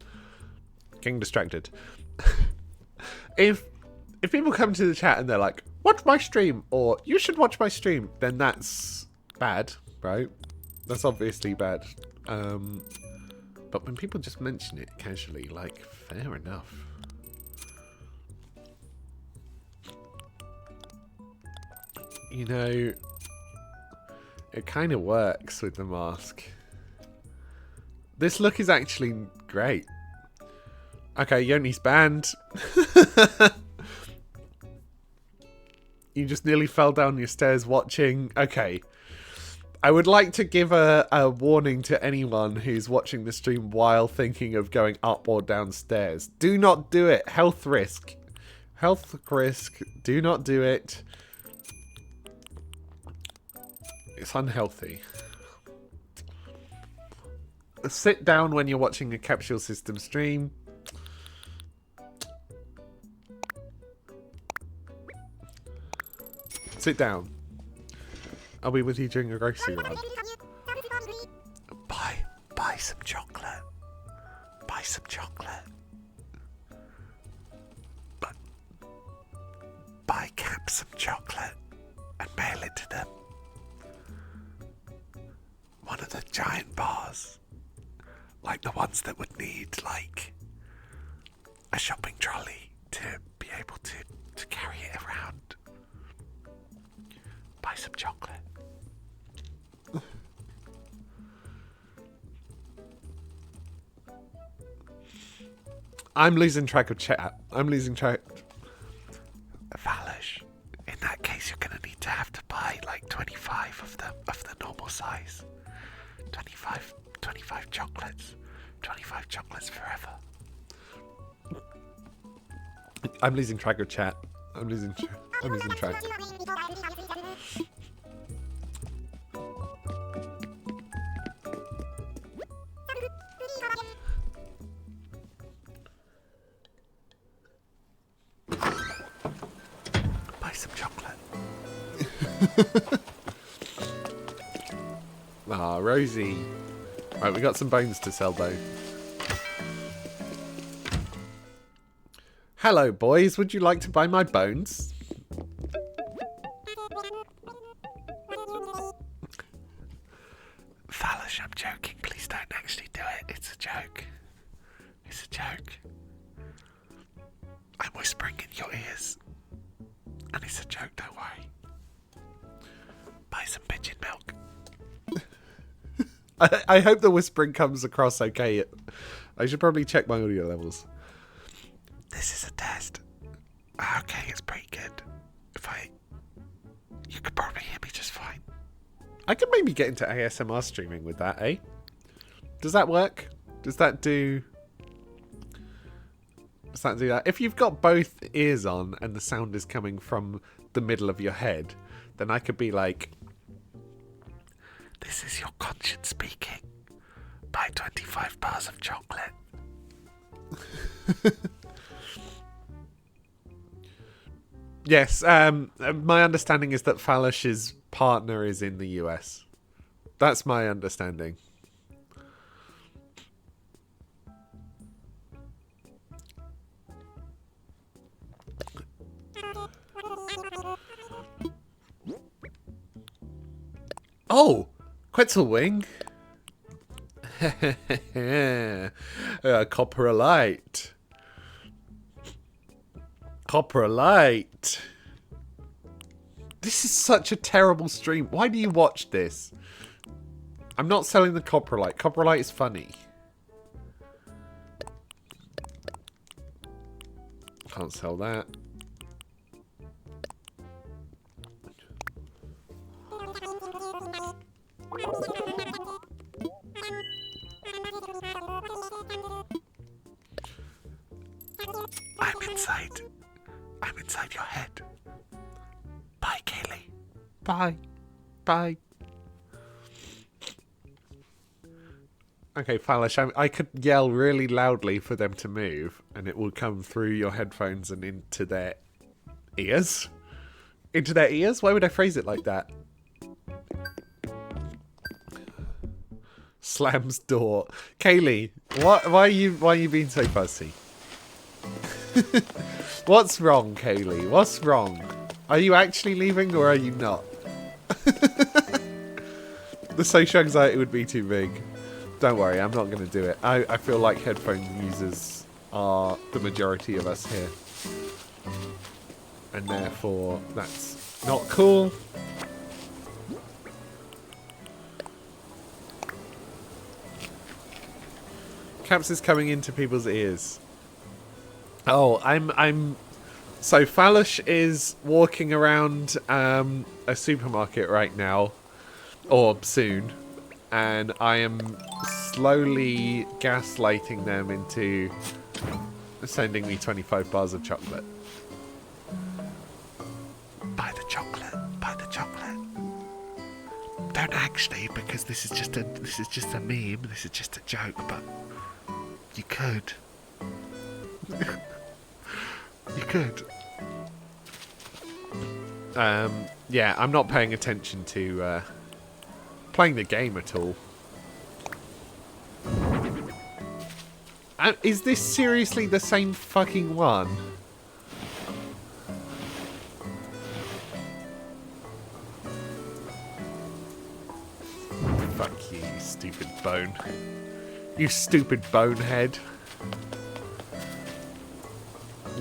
Getting distracted. If people come to the chat and they're like, watch my stream, or you should watch my stream, then that's bad, right? That's obviously bad. But when people just mention it casually, like, fair enough. You know, it kind of works with the mask. This look is actually great. Okay, Yoni's banned. You just nearly fell down your stairs watching. Okay. I would like to give a warning to anyone who's watching the stream while thinking of going up or downstairs. Do not do it. Health risk. Health risk. Do not do it. It's unhealthy. Sit down when you're watching a capsule system stream. Sit down. I'll be with you during a grocery run. Buy some chocolate. Buy some chocolate. Buy Cap some chocolate and mail it to them. One of the giant bars. Like the ones that would need, like, a shopping trolley to be able to carry it around. Buy some chocolate. I'm losing track of chat. I'm losing track. Valish. In that case, you're gonna need to have to buy like 25 of the normal size. 25 chocolates. 25 chocolates forever. I'm losing track of chat. I'm losing track. Buy some chocolate. Ah, Rosie. Right, we got some bones to sell though. Hello, boys. Would you like to buy my bones? Phallus, I'm joking. Please don't actually do it. It's a joke. It's a joke. I'm whispering in your ears. And it's a joke, don't worry. Buy some pigeon milk. I hope the whispering comes across okay. I should probably check my audio levels. This is a test. Okay, it's pretty good. You could probably hear me just fine. I could maybe get into ASMR streaming with that, eh? Does that work? Does that do that? If you've got both ears on and the sound is coming from the middle of your head, then I could be like, this is your conscience speaking. Buy 25 bars of chocolate. Yes, my understanding is that Phallus's partner is in the US. That's my understanding. Oh! Quetzalwing. Coprolite. Coprolite. This is such a terrible stream. Why do you watch this? I'm not selling the coprolite. Coprolite is funny. Can't sell that. I'm inside your head. Bye, Kaylee. Bye. Bye. Okay, Phallus, I could yell really loudly for them to move, and it will come through your headphones and into their ears. Into their ears? Why would I phrase it like that? Slams door. Kaylee, why are you being so fussy? What's wrong, Kaylee? What's wrong? Are you actually leaving or are you not? The social anxiety would be too big. Don't worry, I'm not going to do it. I feel like headphone users are the majority of us here. And therefore, that's not cool. Caps is coming into people's ears. Oh, so Phallus is walking around a supermarket right now, or soon, and I am slowly gaslighting them into sending me 25 bars of chocolate. Buy the chocolate. Buy the chocolate. Don't actually, because this is just a meme. This is just a joke, but you could. You could. Yeah, I'm not paying attention to playing the game at all. Is this seriously the same fucking one? Fuck you, you stupid bone. You stupid bonehead.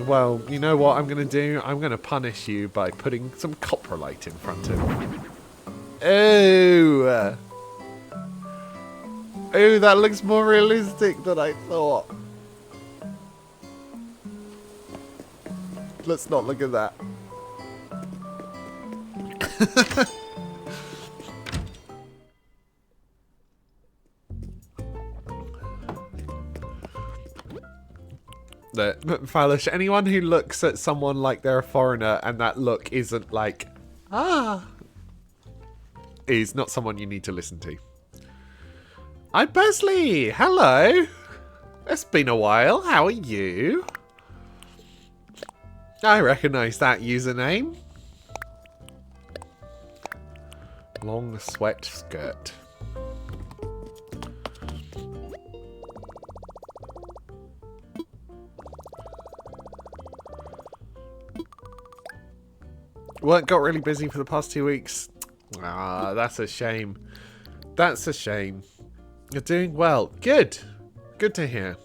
Well, you know what I'm going to do? I'm going to punish you by putting some coprolite in front of you. Oh! Oh, that looks more realistic than I thought. Let's not look at that. Phallus, anyone who looks at someone like they're a foreigner and that look isn't like, is not someone you need to listen to. Hi, Borglesley! Hello! It's been a while. How are you? I recognise that username. Long sweat skirt. Work got really busy for the past 2 weeks. Ah, that's a shame. That's a shame. You're doing well. Good. Good to hear.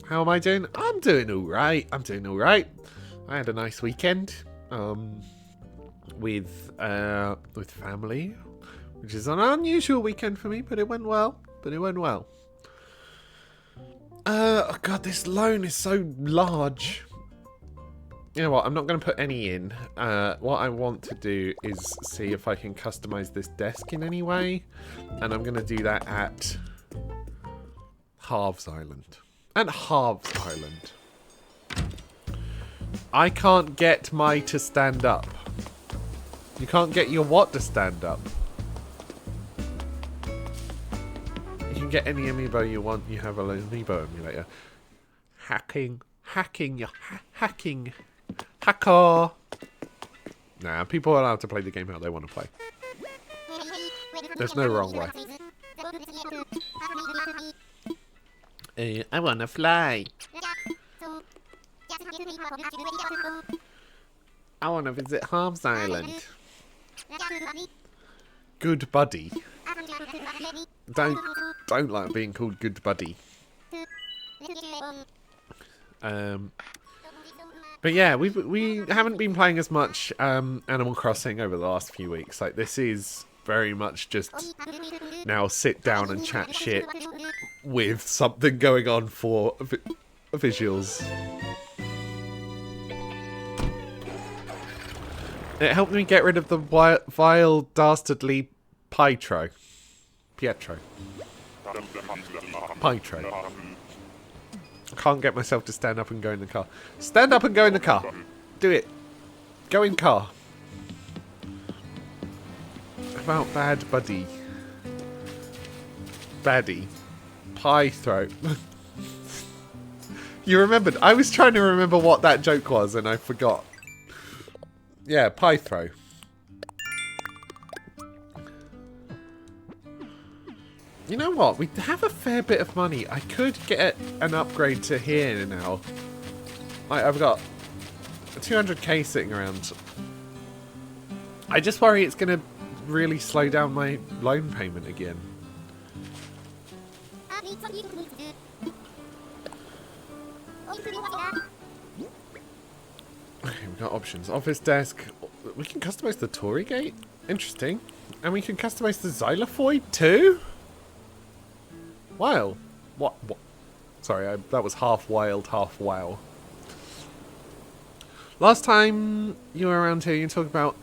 How am I doing? I'm doing alright. I'm doing alright. I had a nice weekend. With family. Which is an unusual weekend for me, but it went well. Oh god, this loan is so large. You know what, I'm not going to put any in. What I want to do is see if I can customize this desk in any way. And I'm going to do that at Halves Island. At Halves Island. I can't get my to stand up. You can't get your what to stand up? You can get any amiibo you want. You have an amiibo emulator. Hacking. You're hacking. Hacker! Nah, people are allowed to play the game how they want to play. There's no wrong way. I wanna fly. I wanna visit Halves Island. Good buddy. Don't like being called good buddy. But yeah, we haven't been playing as much Animal Crossing over the last few weeks. Like, this is very much just now sit down and chat shit with something going on for visuals. It helped me get rid of the vile, dastardly Pietro. Pietro. I can't get myself to stand up and go in the car. Stand up and go in the car. Do it. Go in car. About bad buddy. Baddie. Pie throat. You remembered. I was trying to remember what that joke was and I forgot. Yeah, pie throw. You know what? We have a fair bit of money. I could get an upgrade to here now. I've got 200k sitting around. I just worry it's going to really slow down my loan payment again. Okay, we've got options. Office desk. We can customize the Torii gate. Interesting. And we can customize the xylophone too? Wow. What? Sorry, that was half wild, half wow. Last time you were around here, you talked about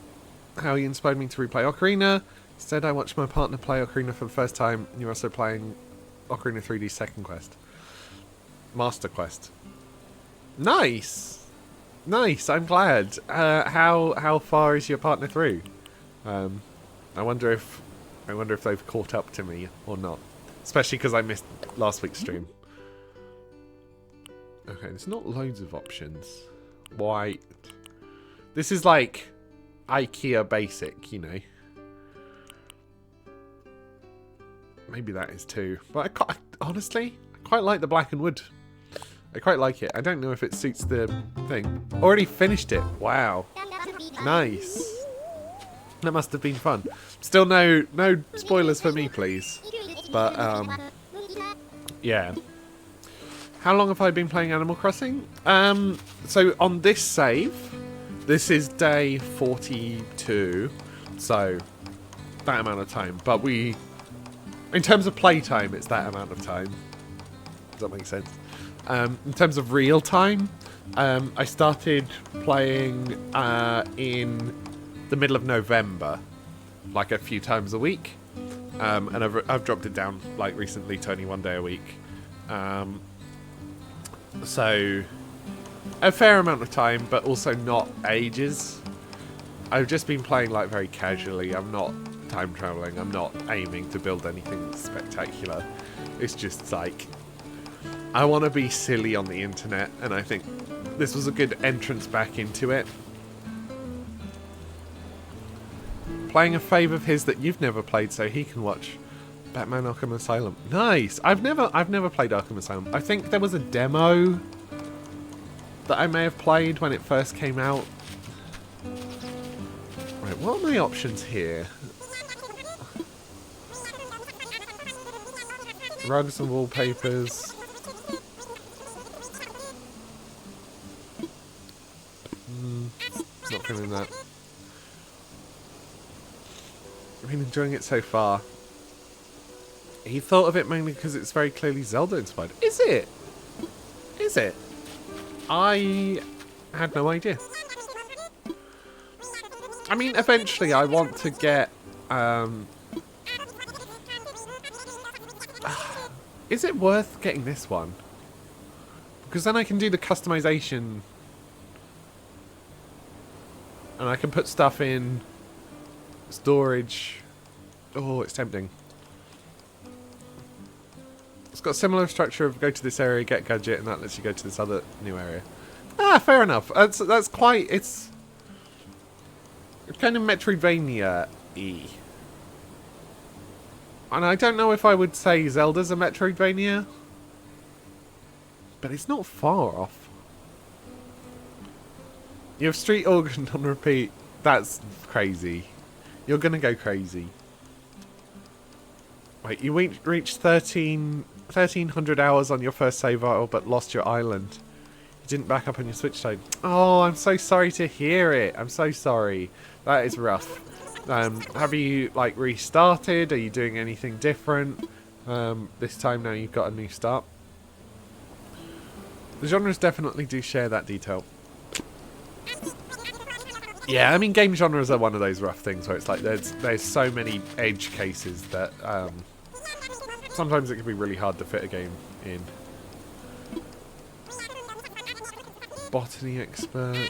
how you inspired me to replay Ocarina. Instead, I watched my partner play Ocarina for the first time, and you're also playing Ocarina 3D Second Quest. Master Quest. Nice! Nice, I'm glad. How far is your partner through? I wonder if they've caught up to me or not. Especially because I missed last week's stream. Okay, there's not loads of options. White. This is like IKEA basic, you know. Maybe that is too. But honestly, I quite like the black and wood. I quite like it. I don't know if it suits the thing. Already finished it. Wow. Nice. That must have been fun. Still no spoilers for me, please. But, yeah. How long have I been playing Animal Crossing? So on this save, this is day 42. So, that amount of time. But in terms of playtime, it's that amount of time. Does that make sense? In terms of real time, I started playing in the middle of November, like a few times a week. And I've dropped it down like recently to only 1 day a week. So a fair amount of time, but also not ages. I've just been playing like very casually. I'm not time traveling. I'm not aiming to build anything spectacular. It's just like I want to be silly on the internet, and I think this was a good entrance back into it. Playing a fave of his that you've never played, so he can watch Batman Arkham Asylum. Nice. I've never played Arkham Asylum. I think there was a demo that I may have played when it first came out. Right, what are my options here? Rugs and wallpapers. Not feeling that. I've been enjoying it so far. He thought of it mainly because it's very clearly Zelda inspired. Is it? Is it? I had no idea. I mean, eventually I want to get... is it worth getting this one? Because then I can do the customization. And I can put stuff in storage. Oh, it's tempting. It's got a similar structure of go to this area, get gadget, and that lets you go to this other new area. Ah, fair enough. That's quite... It's kind of Metroidvania-y. And I don't know if I would say Zelda's a Metroidvania. But it's not far off. You have Street Organ on repeat. That's crazy. You're going to go crazy. Wait, you reached 1,300 hours on your first save file, but lost your island. You didn't back up on your Switch save. Oh, I'm so sorry to hear it. I'm so sorry. That is rough. Have you, like, restarted? Are you doing anything different? This time now you've got a new start. The genres definitely do share that detail. Yeah, I mean, game genres are one of those rough things where it's like there's so many edge cases that sometimes it can be really hard to fit a game in. Botany expert.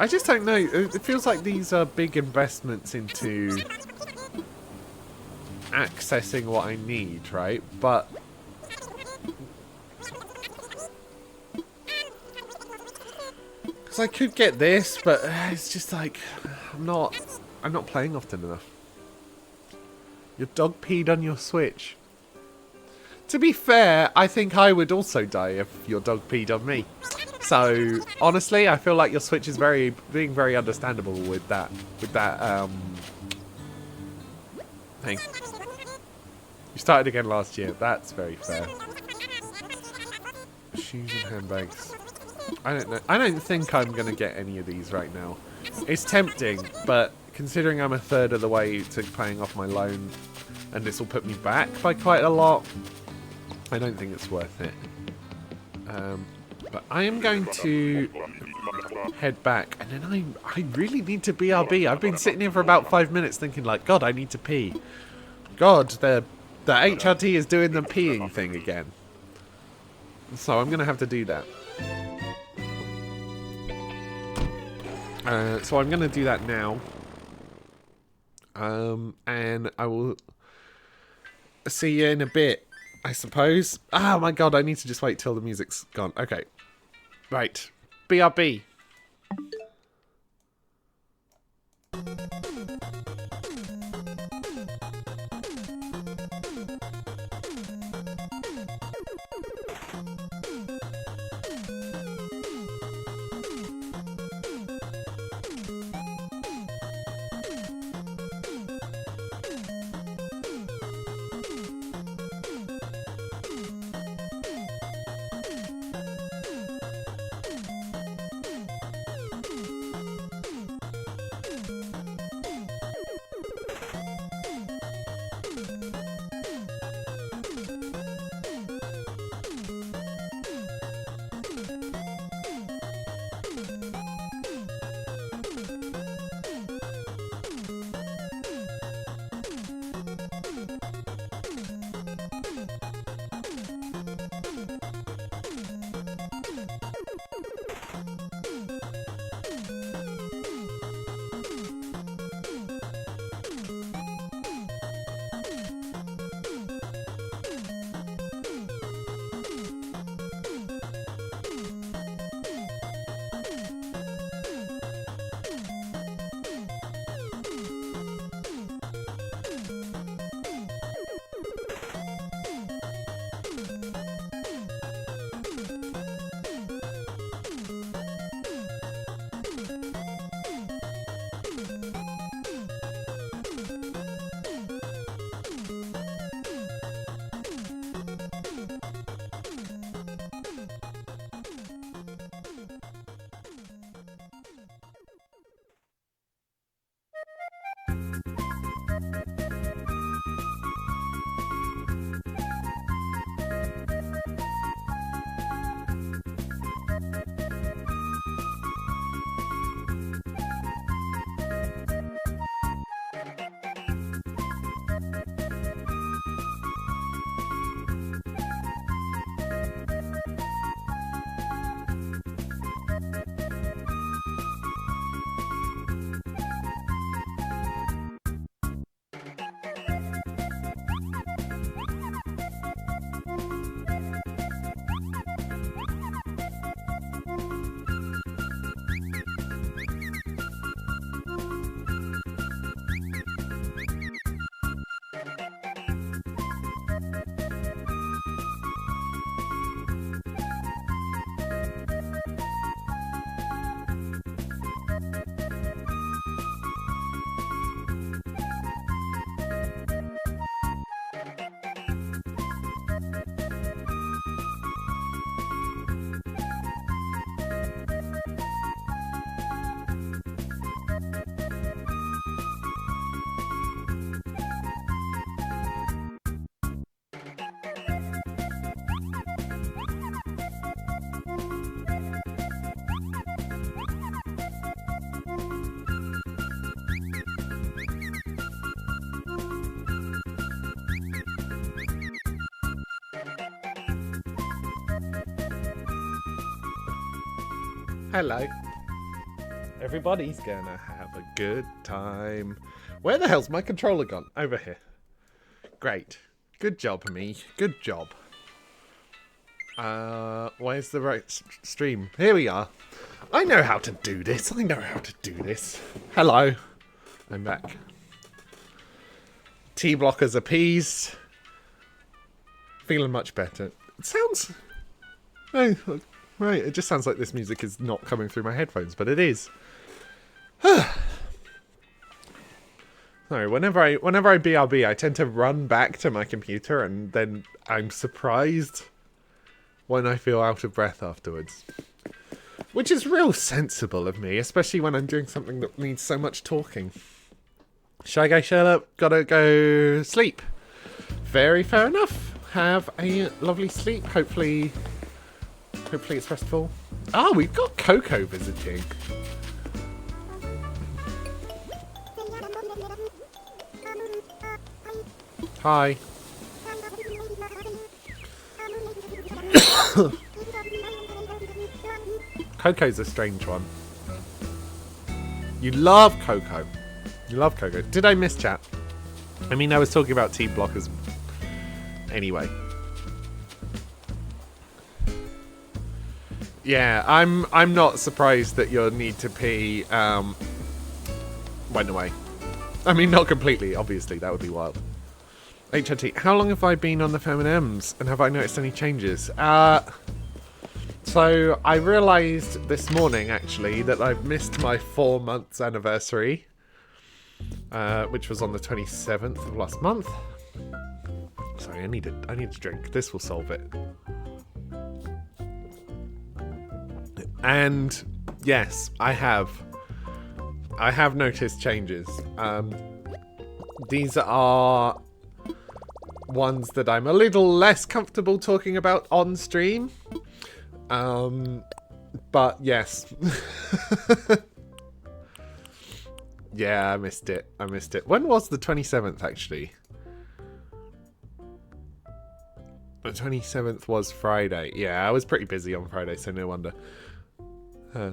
I just don't know. It feels like these are big investments into accessing what I need, right? But I could get this, but it's just like I'm not playing often enough. Your dog peed on your Switch. To be fair, I think I would also die if your dog peed on me. So honestly, I feel like your Switch is being very understandable with that thing. You started again last year. That's very fair. Shoes and handbags. I don't know. I don't think I'm going to get any of these right now. It's tempting, but considering I'm a third of the way to paying off my loan, and this will put me back by quite a lot, I don't think it's worth it. But I am going to head back, and then I really need to BRB. I've been sitting here for about 5 minutes thinking, like, God, I need to pee. God, the HRT is doing the peeing thing again. So I'm going to have to do that. So I'm going to do that now. And I will see you in a bit, I suppose. Oh my God, I need to just wait till the music's gone. Okay. Right. BRB. Hello. Everybody's gonna have a good time. Where the hell's my controller gone? Over here. Great. Good job, me. Good job. Where's the right stream? Here we are. I know how to do this. I know how to do this. Hello. I'm back. T-blockers appeased. Feeling much better. It sounds... Oh, right, it just sounds like this music is not coming through my headphones, but it is. Sorry, whenever I BRB, I tend to run back to my computer and then I'm surprised when I feel out of breath afterwards. Which is real sensible of me, especially when I'm doing something that needs so much talking. Should I go, Sherlock? Gotta go sleep. Very fair enough. Have a lovely sleep. Hopefully it's restful. Oh, we've got Coco visiting. Hi. Coco's a strange one. You love Coco. You love Coco. Did I miss chat? I mean, I was talking about team blockers. Anyway. Yeah, I'm not surprised that your need to pee went away. I mean, not completely, obviously. That would be wild. HRT, how long have I been on the M&Ms and have I noticed any changes? So I realised this morning, actually, that I've missed my 4 months anniversary, which was on the 27th of last month. Sorry, I need a drink. This will solve it. And yes, I have noticed changes. These are ones that I'm a little less comfortable talking about on stream. But yes. Yeah, I missed it. When was the 27th, actually? The 27th was Friday. Yeah, I was pretty busy on Friday, so no wonder. What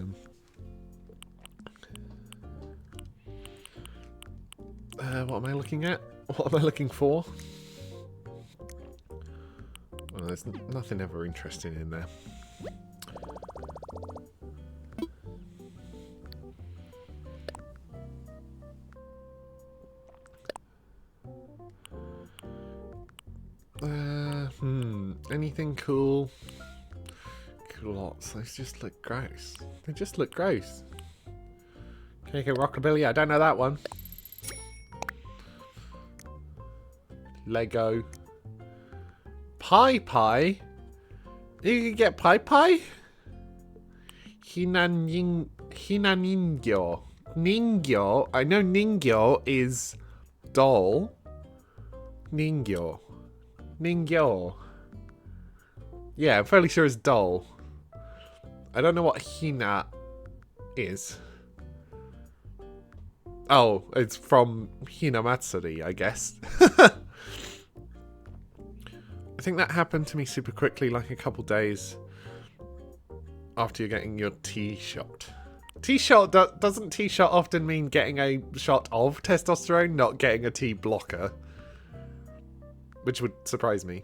am I looking at? What am I looking for? Well, there's nothing ever interesting in there. Anything cool? Lots. Those just look gross. They just look gross. Cake and Rockabilly. I don't know that one. Lego. Pie. You can get Pie. Hinaningyo. Ningyo. I know Ningyo is doll. Ningyo. Yeah, I'm fairly sure it's doll. I don't know what Hina is. Oh, it's from Hina Matsuri, I guess. I think that happened to me super quickly, like a couple days after you're getting your T-shot. T-shot, doesn't T-shot often mean getting a shot of testosterone, not getting a T-blocker? Which would surprise me.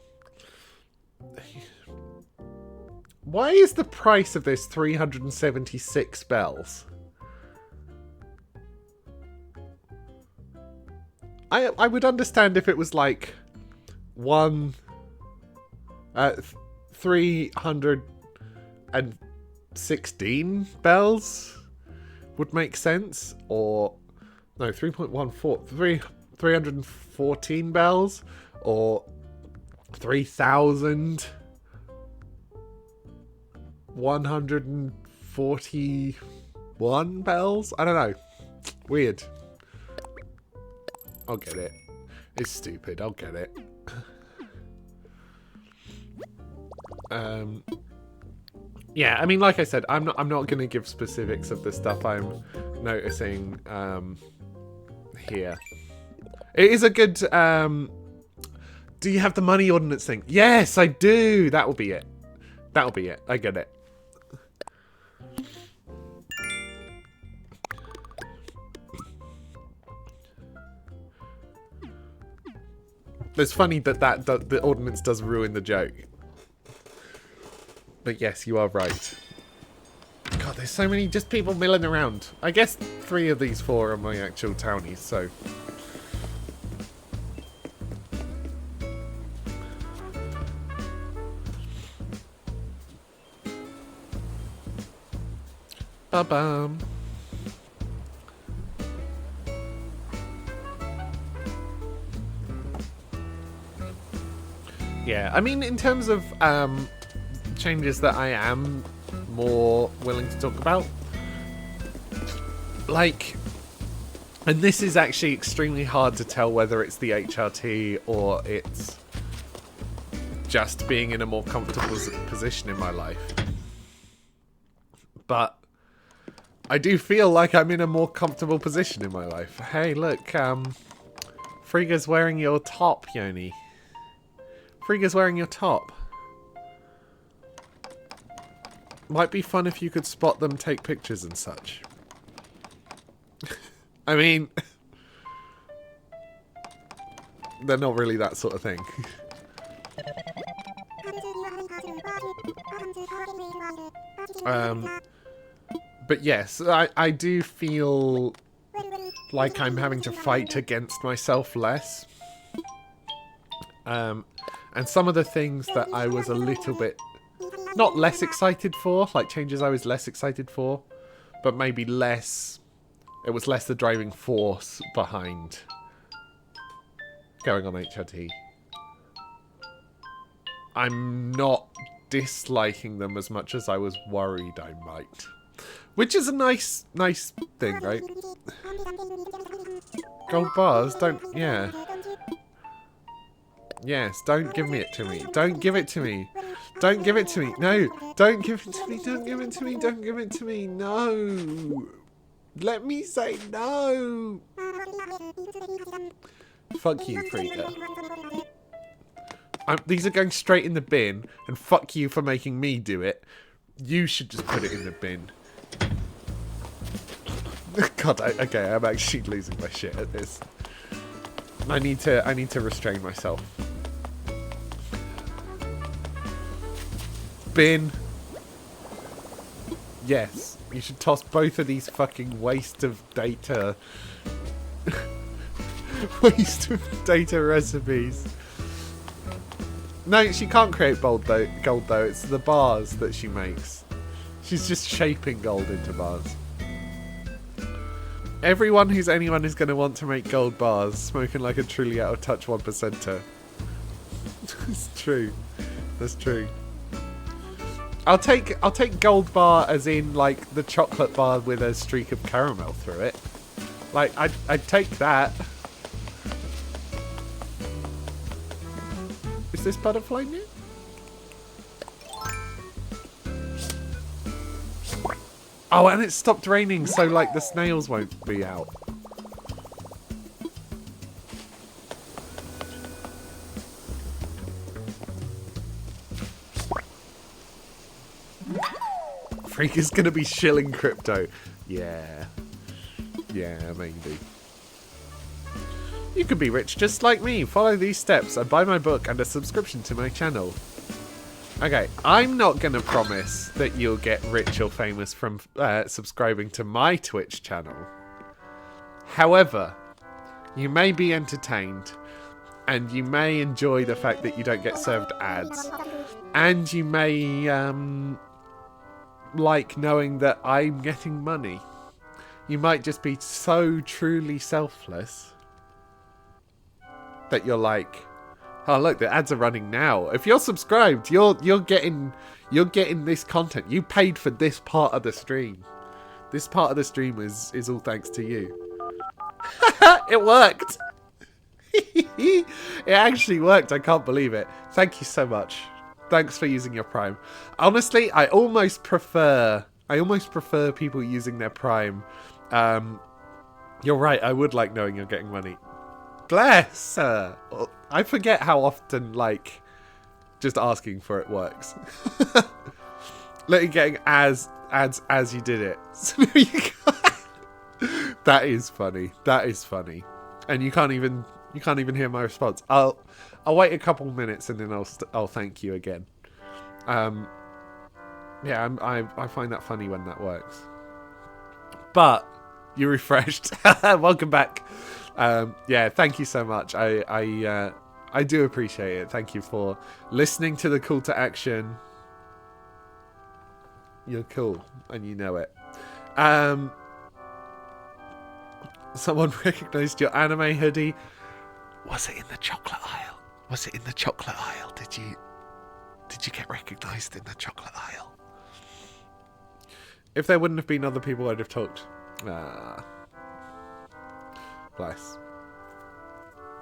Why is the price of this 376 bells? I would understand if it was like 316 bells would make sense, or no, 314 bells, or 3,141 bells? I don't know. Weird. I'll get it. It's stupid. I'll get it. Yeah, I mean, like I said, I'm not going to give specifics of the stuff I'm noticing here. It is a good. Do you have the money ordinance thing? Yes, I do. That will be it. I get it. It's funny that the ordinance does ruin the joke. But yes, you are right. God, there's so many just people milling around. I guess 3 of these 4 are my actual townies, so... Ba-bum. Yeah, I mean, in terms of changes that I am more willing to talk about, like, and this is actually extremely hard to tell whether it's the HRT or it's just being in a more comfortable position in my life. But I do feel like I'm in a more comfortable position in my life. Hey, look, Frigga's wearing your top, Yoni. Frigga's wearing your top. Might be fun if you could spot them, take pictures and such. I mean, they're not really that sort of thing. But yes, I do feel like I'm having to fight against myself less. And some of the things that I was a little bit, not less excited for, like changes I was less excited for, but maybe less, it was less the driving force behind going on HRT. I'm not disliking them as much as I was worried I might. Which is a nice thing, right? Gold bars, don't, yeah. Yes, don't give it to me. Don't give it to me. Don't give it to me. No, don't give it to me. Don't give it to me. Don't give it to me. No. Let me say no. Fuck you, Frida. These are going straight in the bin, and fuck you for making me do it. You should just put it in the bin. God, okay, I'm actually losing my shit at this. I need to restrain myself. Bin. Yes, you should toss both of these fucking waste of data. Waste of data recipes. No, she can't create gold though. It's the bars that she makes. She's just shaping gold into bars. Anyone is going to want to make gold bars, smoking like a truly out of touch 1%er. It's true. That's true. I'll take gold bar as in like the chocolate bar with a streak of caramel through it. Like I'd take that. Is this butterfly new? Oh, and it stopped raining, so like the snails won't be out. Freak is gonna be shilling crypto. Yeah. Yeah, maybe. You can be rich just like me. Follow these steps and buy my book and a subscription to my channel. Okay, I'm not going to promise that you'll get rich or famous from subscribing to my Twitch channel. However, you may be entertained and you may enjoy the fact that you don't get served ads. And you may like knowing that I'm getting money. You might just be so truly selfless that you're like, oh look, the ads are running now. If you're subscribed, you're getting this content. You paid for this part of the stream. This part of the stream is all thanks to you. It worked. It actually worked. I can't believe it. Thank you so much. Thanks for using your Prime. Honestly, I almost prefer people using their Prime. You're right. I would like knowing you're getting money. Bless her. I forget how often, like, just asking for it works. Like, you're getting ads as you did it. So you that is funny. That is funny. And you can't even You can't even hear my response. I'll wait a couple minutes and then I'll thank you again. Yeah, I find that funny when that works. But you refreshed. Welcome back. Yeah, thank you so much. I do appreciate it. Thank you for listening to the call to action. You're cool and you know it. Someone recognized your anime hoodie. Was it in the chocolate aisle? Was it in the chocolate aisle? Did you get recognized in the chocolate aisle? If there wouldn't have been other people, I'd have talked. Bless.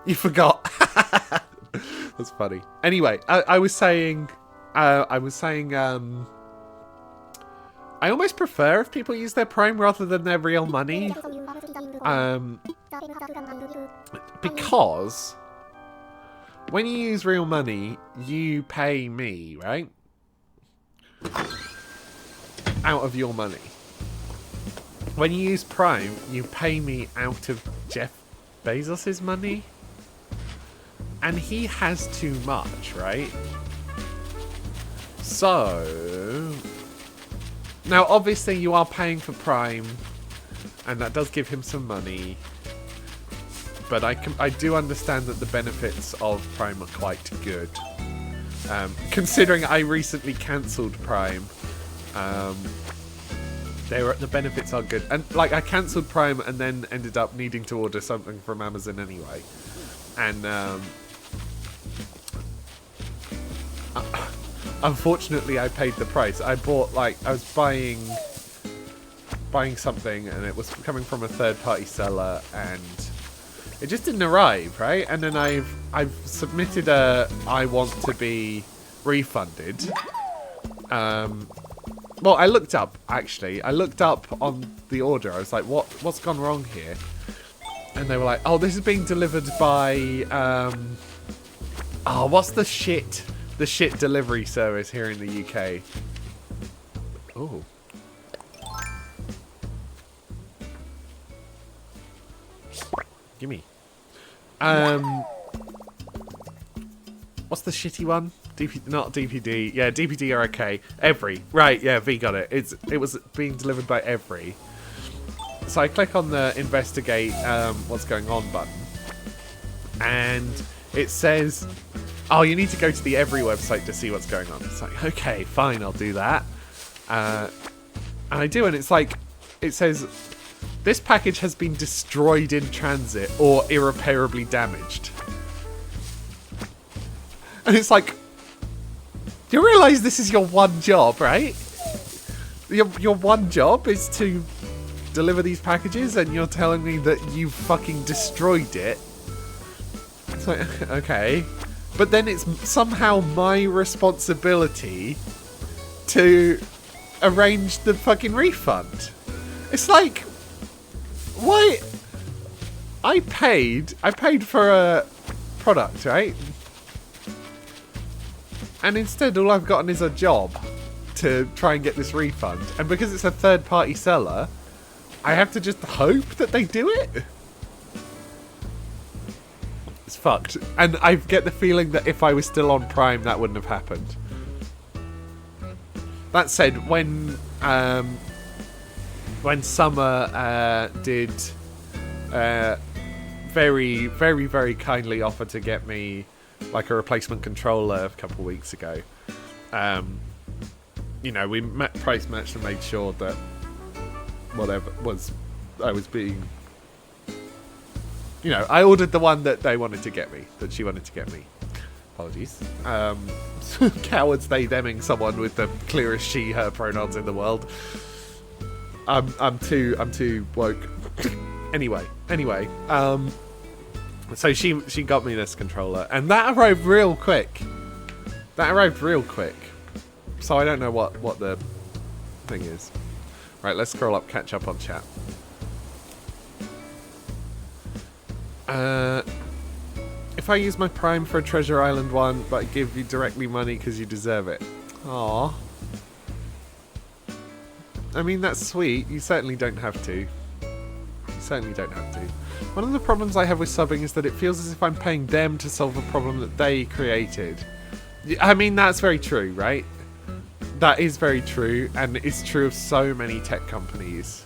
You forgot. That's funny. Anyway, I was saying, I almost prefer if people use their Prime rather than their real money. Because when you use real money, you pay me, right? Out of your money. When you use Prime, you pay me out of Jeff Bezos's money. And he has too much, right? So... Now, obviously, you are paying for Prime, and that does give him some money. But I do understand that the benefits of Prime are quite good. Considering I recently cancelled Prime, the benefits are good. And like, I cancelled Prime and then ended up needing to order something from Amazon anyway. And unfortunately, I paid the price. I bought, like, I was buying something, and it was coming from a third-party seller, and it just didn't arrive, right? And then I've submitted I want to be refunded. Well, I looked up, actually. I looked up on the order. I was like, what's gone wrong here? And they were like, oh, this is being delivered by, what's the shit delivery service here in the UK? Oh. Gimme. What's the shitty one? Not DPD. Yeah, DPD are okay. Every. Right, yeah, V got it. It was being delivered by Every. So I click on the investigate what's going on button. And it says, oh, you need to go to the Every website to see what's going on. It's like, okay, fine, I'll do that. And I do, and it's like, it says, this package has been destroyed in transit or irreparably damaged. And it's like, you realise this is your one job, right? Your one job is to deliver these packages, and you're telling me that you fucking destroyed it. It's like, okay. But then it's somehow my responsibility to arrange the fucking refund. It's like, why? I paid for a product, right? And instead all I've gotten is a job to try and get this refund. And because it's a third-party seller, I have to just hope that they do it? It's fucked. And I get the feeling that if I was still on Prime, that wouldn't have happened. That said, when Summer did very, very, very kindly offer to get me like a replacement controller a couple of weeks ago, you know, we price matched and made sure that whatever was, I was being, you know, I ordered the one that they wanted to get me, that she wanted to get me. Apologies. Cowards they theming someone with the clearest she her pronouns in the world. I'm too woke. anyway. So she got me this controller, and that arrived real quick. So I don't know what the thing is. Right, let's scroll up, catch up on chat. If I use my Prime for a Treasure Island one, but I give you directly money because you deserve it. Aww. I mean, that's sweet. You certainly don't have to. certainly don't have to. One of the problems I have with subbing is that it feels as if I'm paying them to solve a problem that they created. I mean, that's very true, right? That is very true, and it's true of so many tech companies,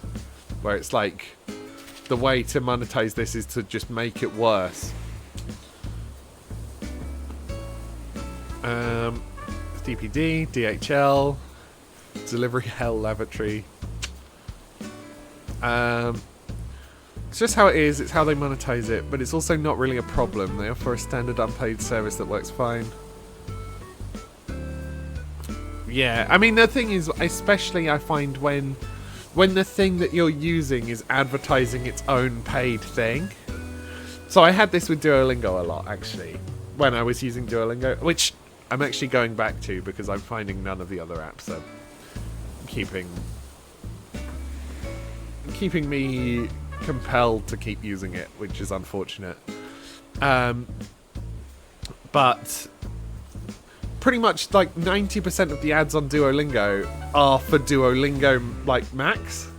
where it's like, the way to monetize this is to just make it worse. DPD, DHL, Delivery Hell Lavatory. It's just how it is, it's how they monetize it, but it's also not really a problem. They offer a standard unpaid service that works fine. Yeah, I mean, the thing is, especially I find when the thing that you're using is advertising its own paid thing. So I had this with Duolingo a lot, actually, when I was using Duolingo, which I'm actually going back to because I'm finding none of the other apps are keeping me compelled to keep using it, which is unfortunate. But pretty much like 90% of the ads on Duolingo are for Duolingo like Max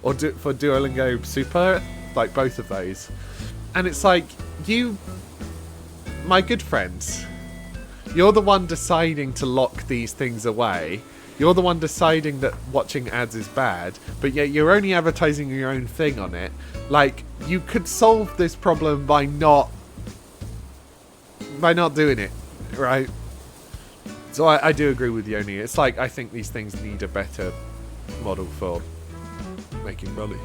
or for Duolingo Super, like both of those. And it's like, you, my good friends, you're the one deciding to lock these things away. You're the one deciding that watching ads is bad, but yet you're only advertising your own thing on it. Like, you could solve this problem by not doing it, right? So I do agree with Yoni. It's like, I think these things need a better model for making money.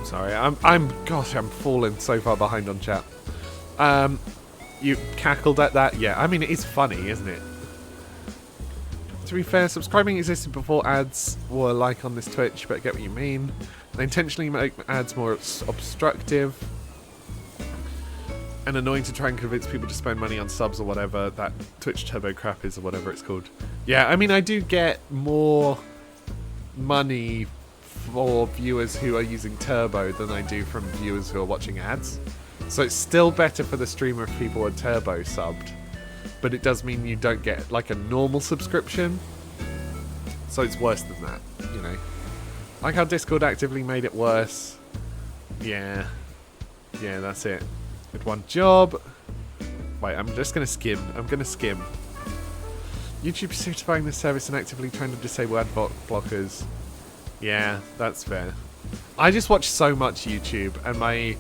Sorry, I'm falling so far behind on chat. You cackled at that? Yeah, I mean, it is funny, isn't it? To be fair, subscribing existed before ads were like on this Twitch, but I get what you mean. They intentionally make ads more obstructive and annoying to try and convince people to spend money on subs or whatever that Twitch Turbo crap is, or whatever it's called. Yeah, I mean, I do get more money for viewers who are using Turbo than I do from viewers who are watching ads. So it's still better for the streamer if people are Turbo subbed, but it does mean you don't get like a normal subscription. So it's worse than that, you know. Like how Discord actively made it worse. Yeah, that's it. Did one job. Wait, I'm just gonna skim. YouTube certifying the service and actively trying to disable ad blockers. Yeah, that's fair. I just watch so much YouTube, and my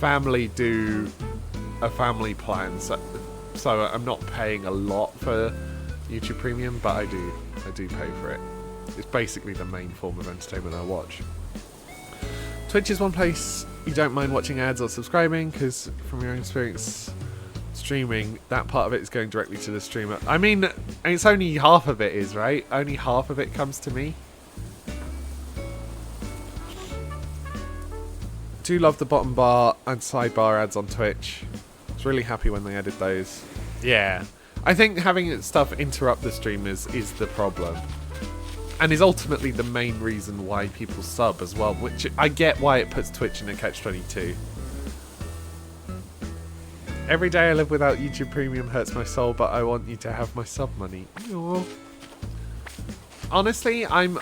family do a family plan, so I'm not paying a lot for YouTube Premium, but I do pay for it. It's basically the main form of entertainment I watch. Twitch is one place you don't mind watching ads or subscribing, because from your own experience streaming, that part of it is going directly to the streamer. I mean, it's only half of it is, right? Only half of it comes to me. Do love the bottom bar and sidebar ads on Twitch. I was really happy when they added those. Yeah, I think having stuff interrupt the stream is the problem, and is ultimately the main reason why people sub as well, which I get why it puts Twitch in a catch-22. Every day I live without YouTube Premium hurts my soul, but I want you to have my sub money. Aww. Honestly, I'm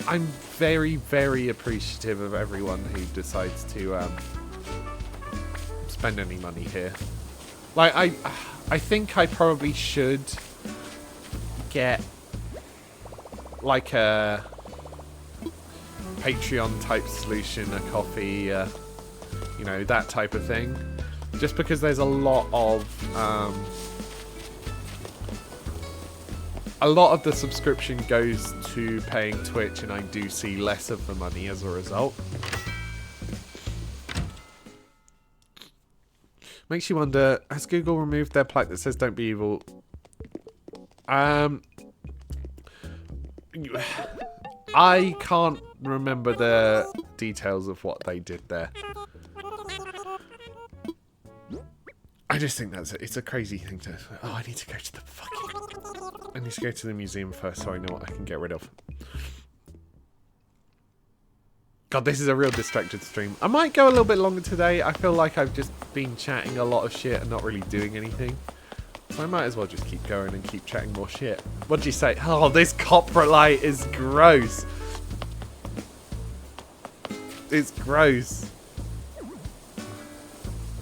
very, very appreciative of everyone who decides to spend any money here. Like, I think I probably should get like a Patreon type solution, a coffee, you know, that type of thing. Just because there's a lot of the subscription goes to paying Twitch, and I do see less of the money as a result. Makes you wonder, has Google removed their plaque that says don't be evil? I can't remember the details of what they did there. I just think it's a crazy thing to... Oh, I need to go to the fucking... I need to go to the museum first so I know what I can get rid of. God, this is a real distracted stream. I might go a little bit longer today. I feel like I've just been chatting a lot of shit and not really doing anything. So I might as well just keep going and keep chatting more shit. What do you say? Oh, this copper light is gross. It's gross.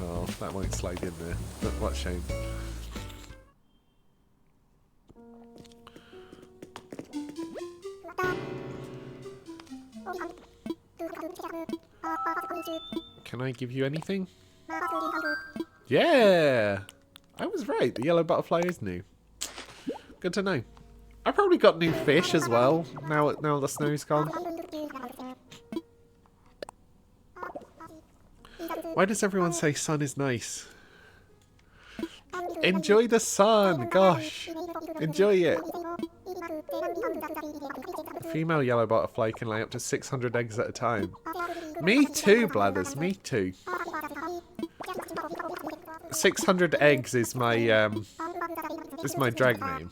Oh, that won't slide in there. But what a shame. Can I give you anything? Yeah! I was right. The yellow butterfly is new. Good to know. I probably got new fish as well, now the snow's gone. Why does everyone say sun is nice? Enjoy the sun, gosh. Enjoy it. Female yellow butterfly can lay up to 600 eggs at a time. Me too, Blathers, me too. 600 eggs is my drag name.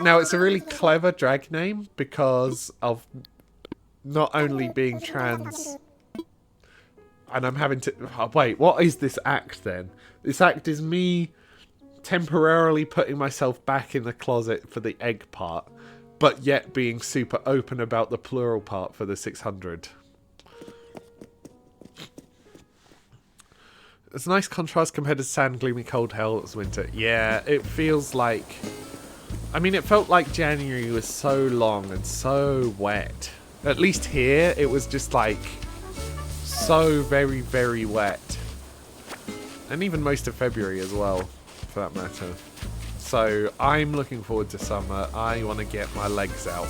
Now, it's a really clever drag name because of not only being trans... And I'm having to... Oh, wait, what is this act then? This act is me temporarily putting myself back in the closet for the egg part, but yet being super open about the plural part for the 600. It's a nice contrast compared to sand, gloomy, cold hell. It's winter. Yeah, it feels like... I mean, it felt like January was so long and so wet. At least here, it was just like... so very, very wet. And even most of February as well, for that matter. So, I'm looking forward to summer. I want to get my legs out.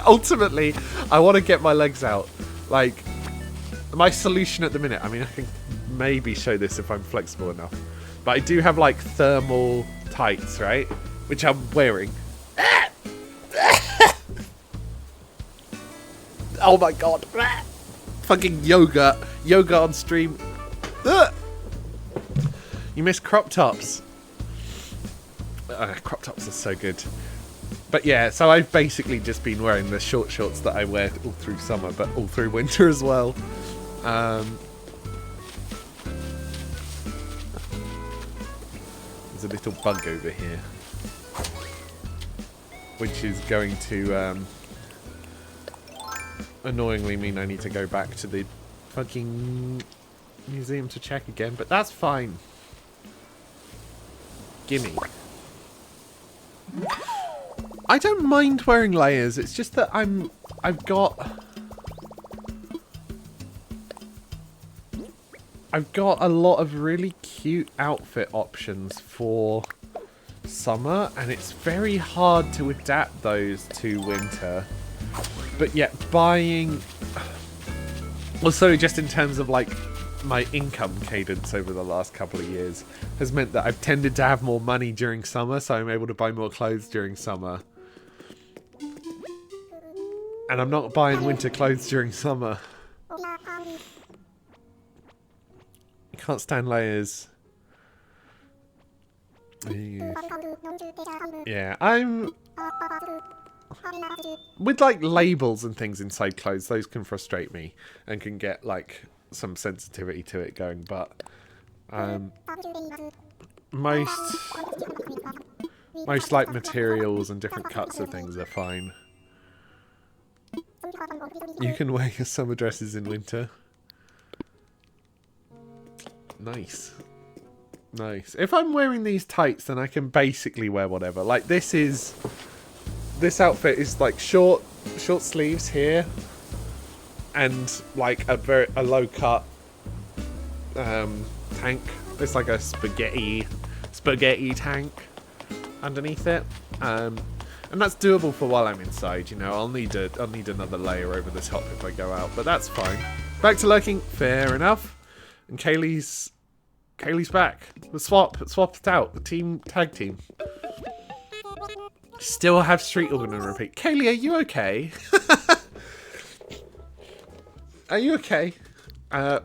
Ultimately, I want to get my legs out. Like, my solution at the minute, I mean, I can maybe show this if I'm flexible enough. But I do have, like, thermal tights, right? Which I'm wearing. Oh my god. Fucking yoga. Yoga on stream. You miss crop tops. Crop tops are so good. But yeah, so I've basically just been wearing the short shorts that I wear all through summer, but all through winter as well. There's a little bug over here, which is going to annoyingly mean I need to go back to the fucking museum to check again, but that's fine. Gimme. I don't mind wearing layers, it's just that I've got a lot of really cute outfit options for summer, and it's very hard to adapt those to winter. But yet buying... Also, just in terms of like my income cadence over the last couple of years has meant that I've tended to have more money during summer, so I'm able to buy more clothes during summer. And I'm not buying winter clothes during summer. I can't stand layers. Yeah, I'm... With like labels and things inside clothes, those can frustrate me and can get like some sensitivity to it going, but most like materials and different cuts of things are fine. You can wear your summer dresses in winter. Nice. Nice. If I'm wearing these tights, then I can basically wear whatever. Like this outfit is like short sleeves here, and like a low cut tank. It's like a spaghetti tank underneath it, and that's doable for while I'm inside. You know, I'll need another layer over the top if I go out, but that's fine. Back to lurking, fair enough. And Kaylee's back. The swapped out. The tag team. Still have Street Organ on repeat. Kaylee, are you okay? Are you okay?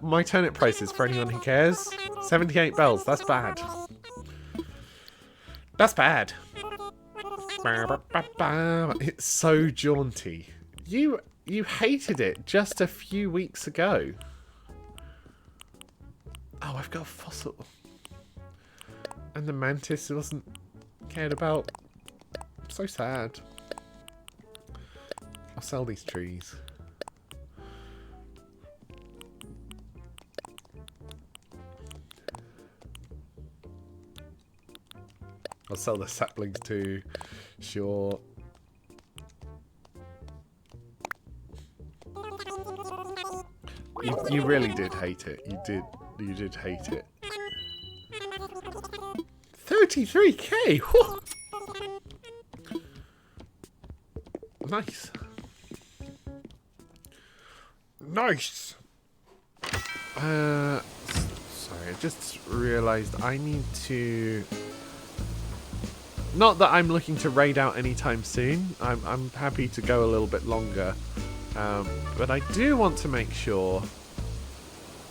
My turnip prices, for anyone who cares. 78 bells. That's bad. That's bad. It's so jaunty. You hated it just a few weeks ago. Oh, I've got a fossil. And the mantis wasn't cared about. So sad. I'll sell these trees. I'll sell the saplings too. Sure. You really did hate it. You did hate it. 33k! Whew. Nice. Nice! Sorry, I just realised I need to... Not that I'm looking to raid out anytime soon. I'm happy to go a little bit longer. But I do want to make sure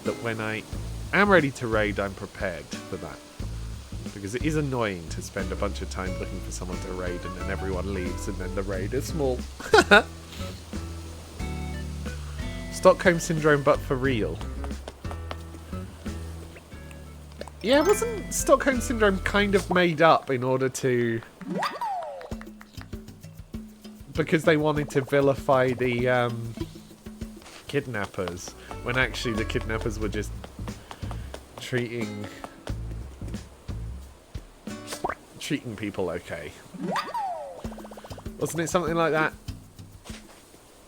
that when I am ready to raid, I'm prepared for that. Because it is annoying to spend a bunch of time looking for someone to raid and then everyone leaves and then the raid is small. Stockholm Syndrome, but for real. Yeah, wasn't Stockholm Syndrome kind of made up in order to... Because they wanted to vilify the kidnappers, when actually the kidnappers were just treating people okay. Wasn't it something like that?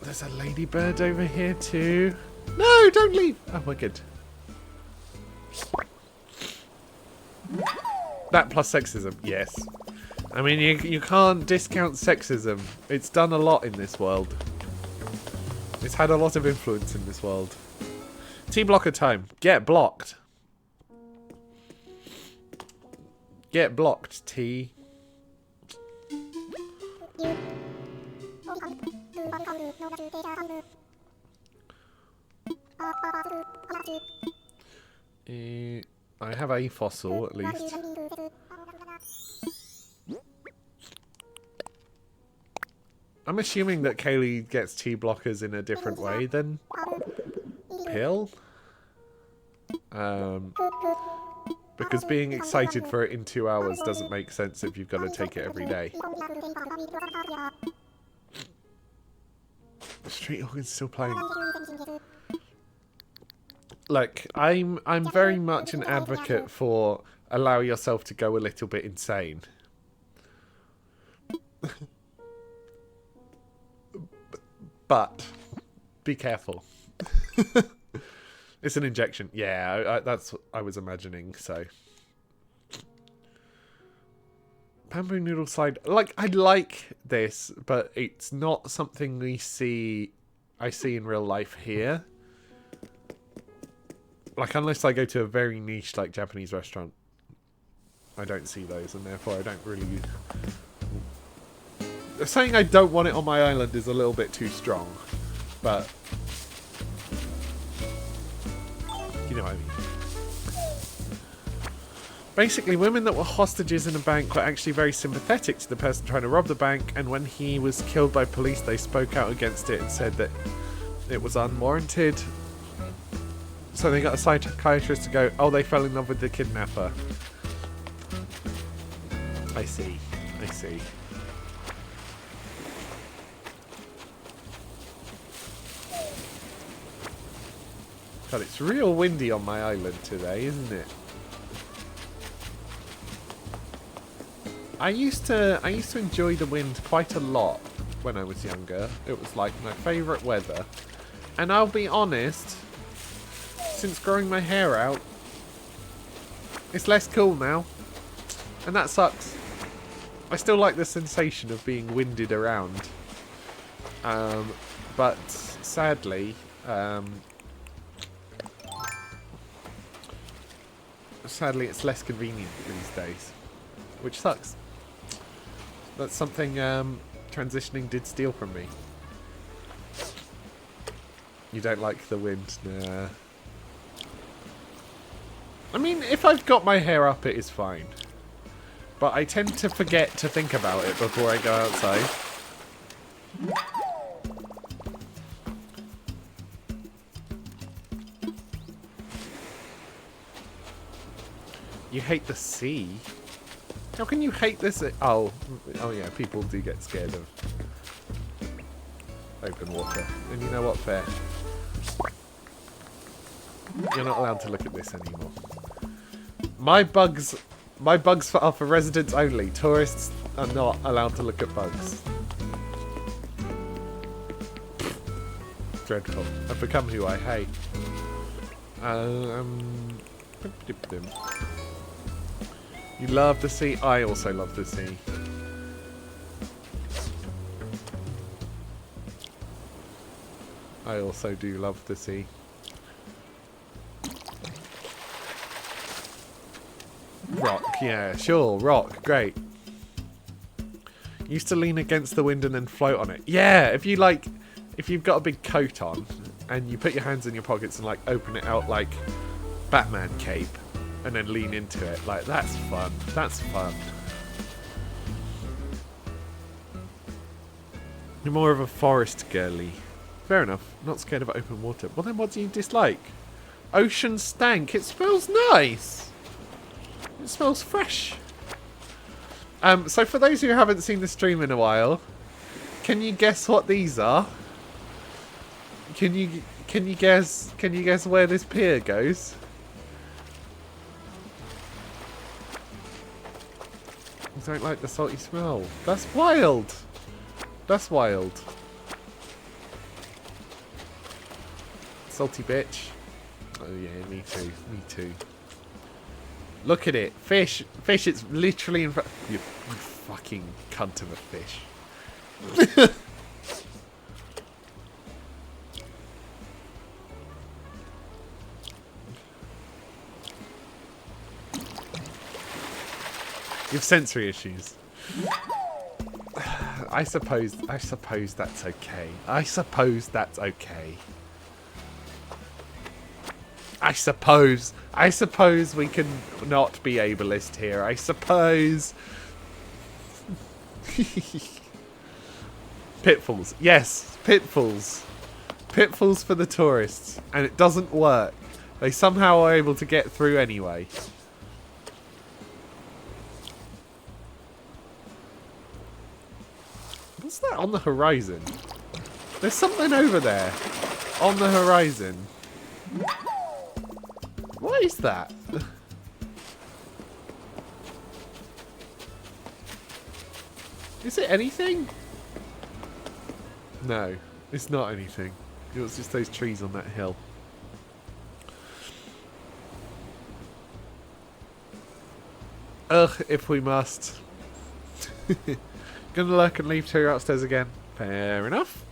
There's a ladybird over here too. No, don't leave! Oh my god. That plus sexism, yes. I mean, you can't discount sexism. It's done a lot in this world. It's had a lot of influence in this world. T-blocker time. Get blocked. Get blocked, T. I have a fossil, at least. I'm assuming that Kaylee gets T-blockers in a different way than Pill. Because being excited for it in 2 hours doesn't make sense if you've got to take it every day. Street Organ's still playing. Look, I'm very much an advocate for allow yourself to go a little bit insane. But be careful. It's an injection. Yeah, that's what I was imagining, so. Bamboo noodle slide. Like, I like this, but it's not something I see in real life here. Like, unless I go to a very niche, like, Japanese restaurant. I don't see those, and therefore I don't really... Saying I don't want it on my island is a little bit too strong, but... You know what I mean. Basically, women that were hostages in a bank were actually very sympathetic to the person trying to rob the bank, and when he was killed by police, they spoke out against it and said that it was unwarranted. So they got a psychiatrist to go, oh, they fell in love with the kidnapper. I see. I see. God, it's real windy on my island today, isn't it? I used to enjoy the wind quite a lot when I was younger. It was like my favourite weather. And I'll be honest, since growing my hair out, it's less cool now. And that sucks. I still like the sensation of being winded around. But sadly, it's less convenient these days, which sucks. That's something transitioning did steal from me. You don't like the wind? Nah. I mean, if I've got my hair up, it is fine. But I tend to forget to think about it before I go outside. You hate the sea? How can you hate this? Oh yeah, people do get scared of open water. And you know what? Fair. You're not allowed to look at this anymore. My bugs My bugs are for residents only. Tourists are not allowed to look at bugs. Dreadful. I've become who I hate. You love the sea? I also love the sea. I also do love the sea. Rock, yeah, sure, rock, great. Used to lean against the wind and then float on it. Yeah, if you've got a big coat on and you put your hands in your pockets and like open it out like Batman cape and then lean into it, like that's fun. That's fun. You're more of a forest girly. Fair enough. Not scared of open water. Well then what do you dislike? Ocean stank. It smells nice. It smells fresh. So for those who haven't seen the stream in a while, can you guess what these are? Can you guess where this pier goes? I don't like the salty smell. That's wild. That's wild. Salty bitch. Oh yeah, me too. Me too. Look at it. Fish. Fish, it's literally in front. You fucking cunt of a fish. You have sensory issues. I suppose that's okay. I suppose that's okay. I suppose we can not be ableist here. I suppose. Pitfalls. Yes, pitfalls. Pitfalls for the tourists. And it doesn't work. They somehow are able to get through anyway. What's that on the horizon? There's something over there. On the horizon. What is that? Is it anything? No, it's not anything. It was just those trees on that hill. Ugh, if we must. Gonna lurk and leave her upstairs again. Fair enough.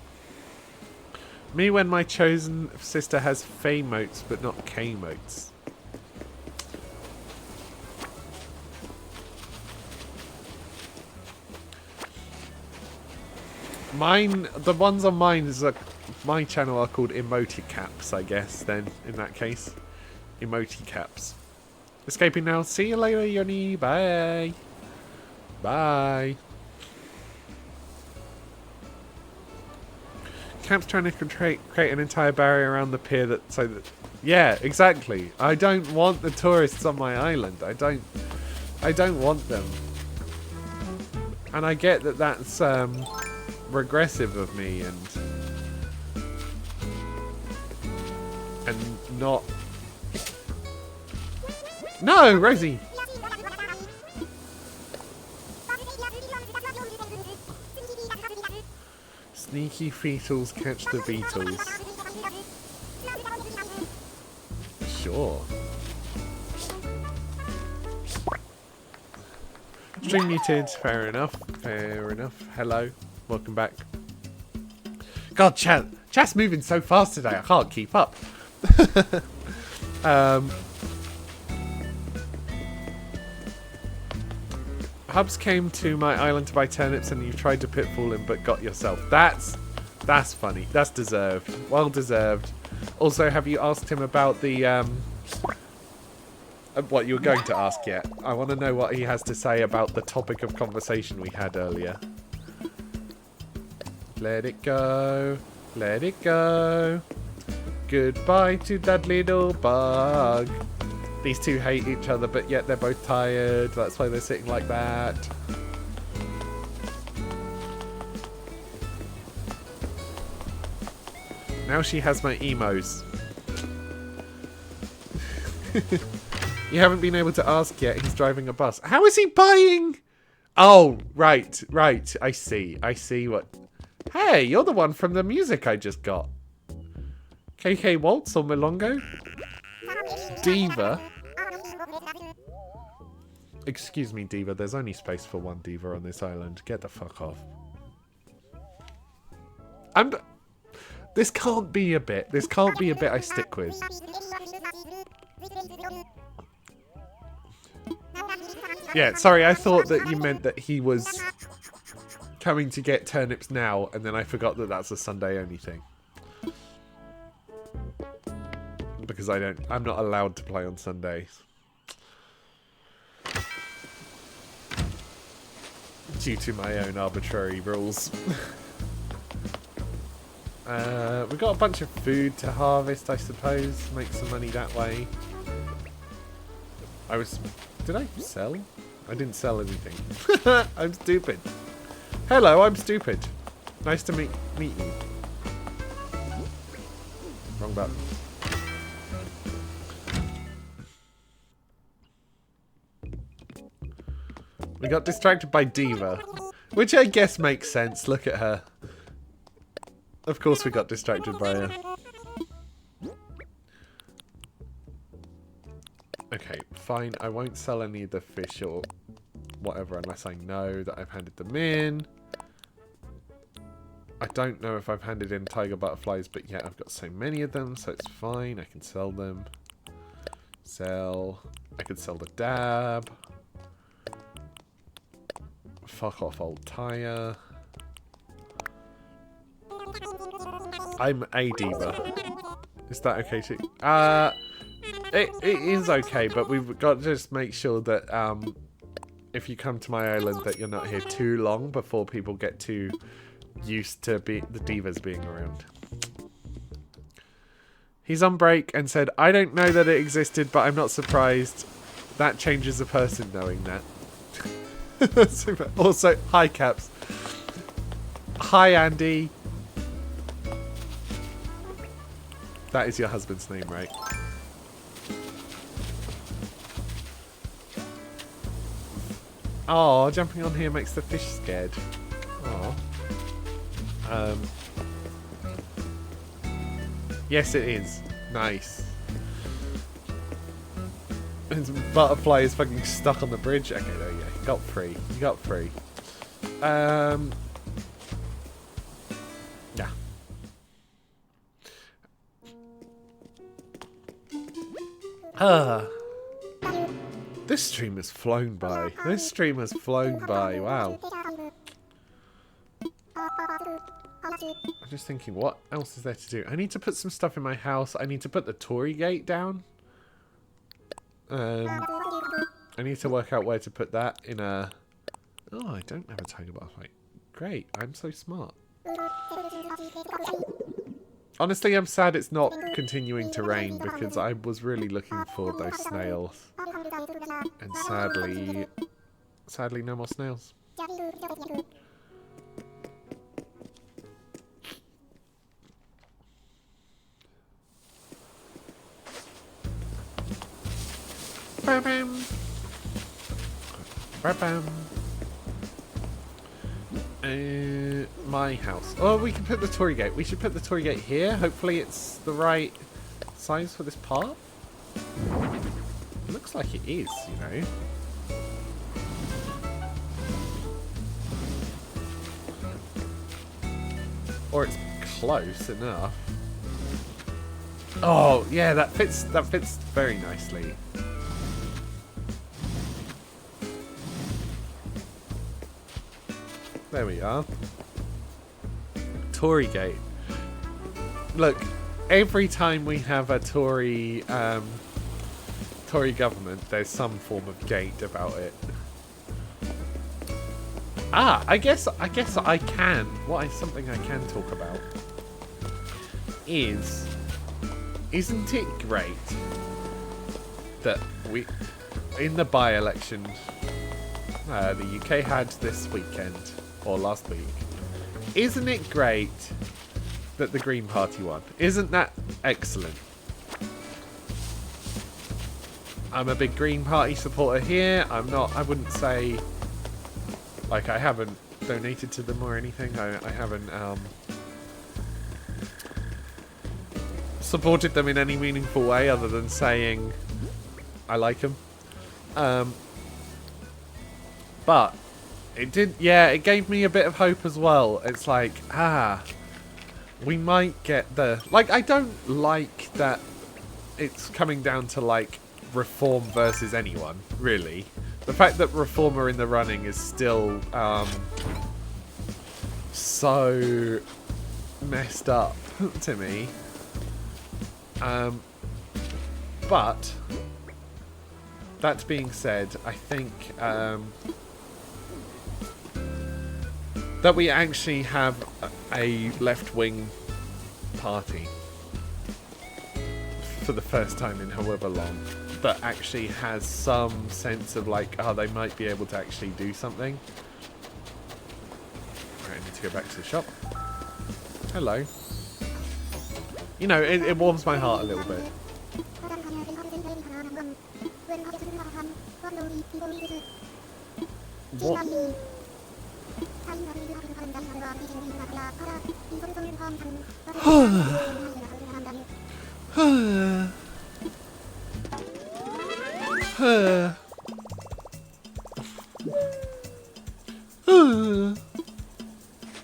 Me when my chosen sister has Fey motes but not K motes. Mine, the ones on mine is my channel are called emoticaps, I guess. Then in that case, emoticaps. Escaping now. See you later, Yoni. Bye. Bye. Camp's trying to create an entire barrier around the pier so that yeah, exactly. I don't want the tourists on my island. I don't want them. And I get that that's regressive of me and not. No, Rosie. Sneaky fetals catch the beetles. Sure. Stream muted. Fair enough. Fair enough. Hello. Welcome back. God, chat's moving so fast today. I can't keep up. Hubs came to my island to buy turnips and you tried to pitfall him but got yourself. That's funny. That's deserved. Well deserved. Also, have you asked him about the what you were going to ask yet? I want to know what he has to say about the topic of conversation we had earlier. Let it go. Let it go. Goodbye to that little bug. These two hate each other, but yet they're both tired. That's why they're sitting like that. Now she has my emos. You haven't been able to ask yet. He's driving a bus. How is he buying? Oh, right. I see what... Hey, you're the one from the music I just got. KK Waltz or Milongo? Diva? Excuse me, Diva. There's only space for one Diva on this island. Get the fuck off. This can't be a bit. This can't be a bit I stick with. Yeah, sorry, I thought that you meant that he was coming to get turnips now, and then I forgot that that's a Sunday only thing. Because I'm not allowed to play on Sundays. Due to my own arbitrary rules. We've got a bunch of food to harvest, I suppose. Make some money that way. Did I sell? I didn't sell anything. I'm stupid. Hello, I'm stupid. Nice to meet you. Wrong button. We got distracted by Diva. Which I guess makes sense. Look at her. Of course we got distracted by her. Okay, fine. I won't sell any of the fish or whatever unless I know that I've handed them in. I don't know if I've handed in tiger butterflies, but yeah, I've got so many of them, so it's fine. I can sell them. Sell. I can sell the dab. Fuck off, old tire. I'm a Diva. Is that okay too? It is okay, but we've got to just make sure that if you come to my island that you're not here too long before people get too used to the Divas being around. He's on break and said, I don't know that it existed, but I'm not surprised. That changes a person knowing that. Super. Also, hi Caps. Hi Andy. That is your husband's name, right? Oh, jumping on here makes the fish scared. Oh. Yes, it is. Nice. His butterfly is fucking stuck on the bridge. Okay, there you go. You got free. You got free. Yeah. This stream has flown by. This stream has flown by. Wow. I'm just thinking, what else is there to do? I need to put some stuff in my house. I need to put the Tory gate down. I need to work out where to put that in a... Oh, I don't have a tiger butterfly. Great, I'm so smart. Honestly, I'm sad it's not continuing to rain because I was really looking for those snails. And sadly, no more snails. Bam bam. Bam bam. My house. Oh, we can put the Tory gate. We should put the Tory gate here. Hopefully it's the right size for this part. It looks like it is, you know. Or it's close enough. Oh, yeah, that fits very nicely. There we are. Tory gate. Look, every time we have a Tory government, there's some form of gate about it. Ah, I guess I can. Something I can talk about isn't it great that we, in the by-election, the UK had this weekend. Or last week. Isn't it great that the Green Party won? Isn't that excellent? I'm a big Green Party supporter here. I wouldn't say, like, I haven't donated to them or anything. I haven't supported them in any meaningful way other than saying I like them. But it did, yeah, it gave me a bit of hope as well. It's like, we might get the, like, I don't like that it's coming down to, like, Reform versus anyone, really. The fact that Reform are in the running is still, so messed up to me. But that being said, I think, that we actually have a left-wing party for the first time in however long that actually has some sense of like, oh, they might be able to actually do something. Right, I need to go back to the shop. Hello. You know, it warms my heart a little bit. What?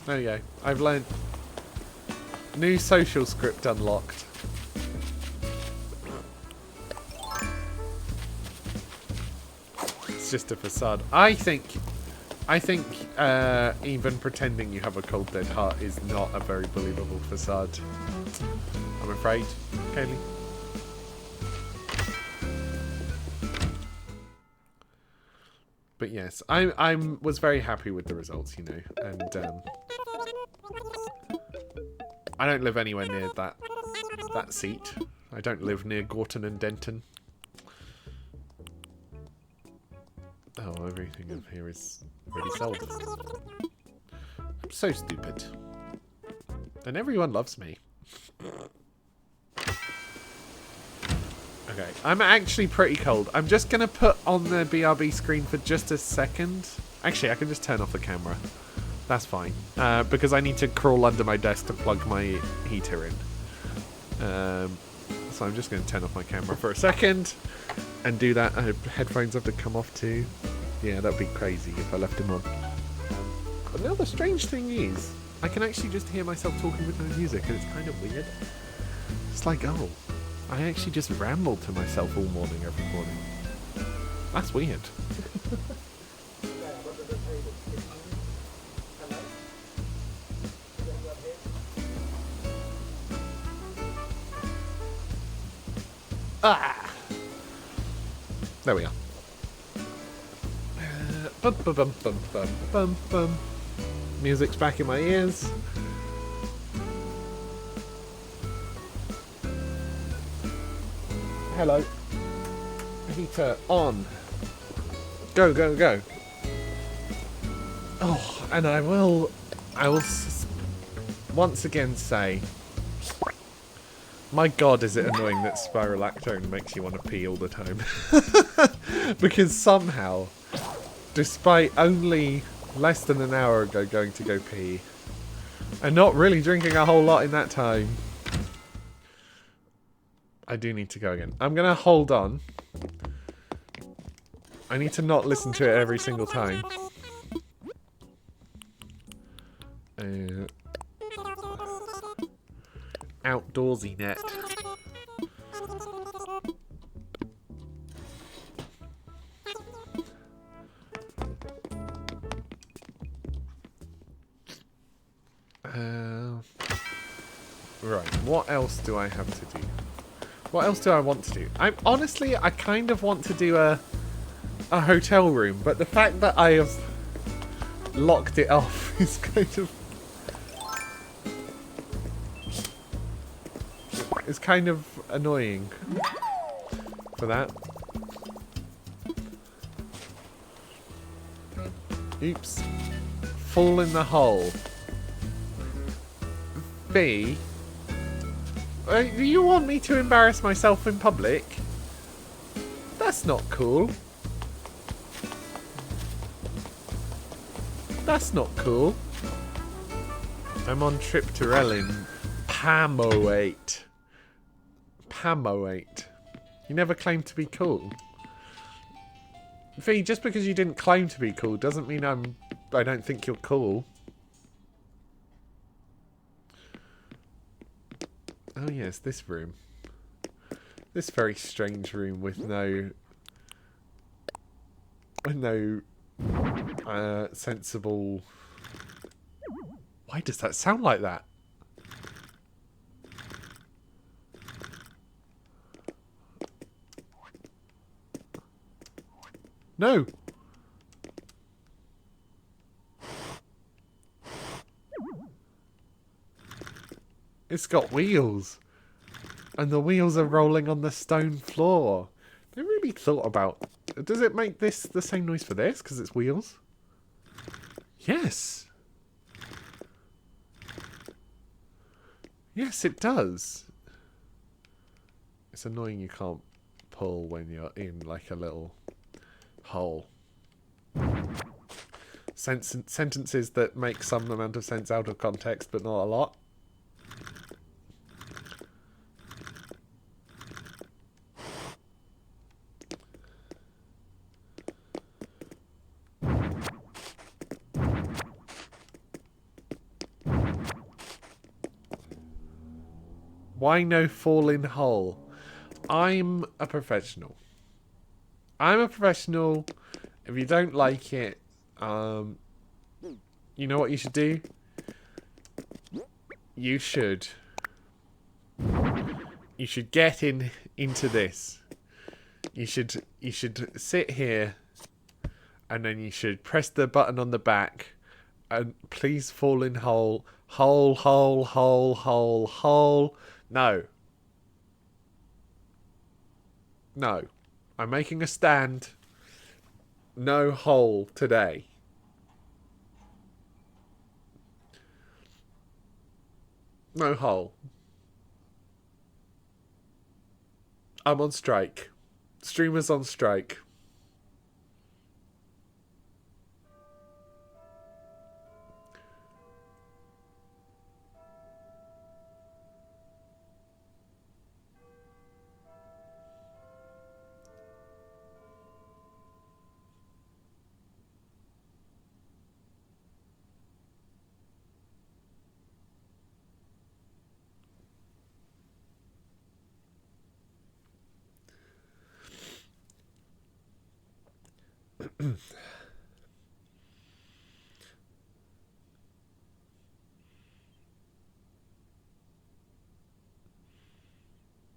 There you go. I've learned new social script unlocked. It's just a facade. I think even pretending you have a cold dead heart is not a very believable facade. I'm afraid, Kaylee. But yes, I was very happy with the results, you know, and I don't live anywhere near that seat. I don't live near Gorton and Denton. Oh, everything up here is already sold. I'm so stupid. And everyone loves me. Okay, I'm actually pretty cold. I'm just going to put on the BRB screen for just a second. Actually, I can just turn off the camera. That's fine. Because I need to crawl under my desk to plug my heater in. So I'm just going to turn off my camera for a second. And do that. Headphones have to come off too. Yeah, that'd be crazy if I left them on. But now the strange thing is, I can actually just hear myself talking with no music, and it's kind of weird. It's like, oh, I actually just ramble to myself all morning, every morning. That's weird. There we are. Bum, bum, bum, bum, bum, bum, bum. Music's back in my ears. Hello. Heater on. Go, go, go. Oh, and I will once again say, my God, is it annoying that spiralactone makes you want to pee all the time. Because somehow, despite only less than an hour ago going to go pee, and not really drinking a whole lot in that time, I do need to go again. I'm going to hold on. I need to not listen to it every single time. Outdoorsy net. Right, what else do I have to do? What else do I want to do? Honestly, I kind of want to do a hotel room, but the fact that I have locked it off is kind of... It's kind of annoying for that. Oops. Fall in the hole. B. Do you want me to embarrass myself in public? The That's not cool. That's not cool. I'm on Triptorel in Pamoate. Pamoate. You never claimed to be cool. V, just because you didn't claim to be cool doesn't mean I don't think you're cool. Oh yes, this room. This very strange room with no sensible... Why does that sound like that? No! It's got wheels. And the wheels are rolling on the stone floor. They really thought about... Does it make this the same noise for this? Because it's wheels? Yes. Yes, it does. It's annoying you can't pull when you're in like a little hole. Sentences that make some amount of sense out of context, but not a lot. Why no falling hole? I'm a professional. I'm a professional. If you don't like it, you know what you should do? You should get into this. You should sit here, and then you should press the button on the back, and please fall in hole. Hole, hole, hole, hole, hole. No. No. I'm making a stand. No hole today. No hole. I'm on strike. Streamers on strike.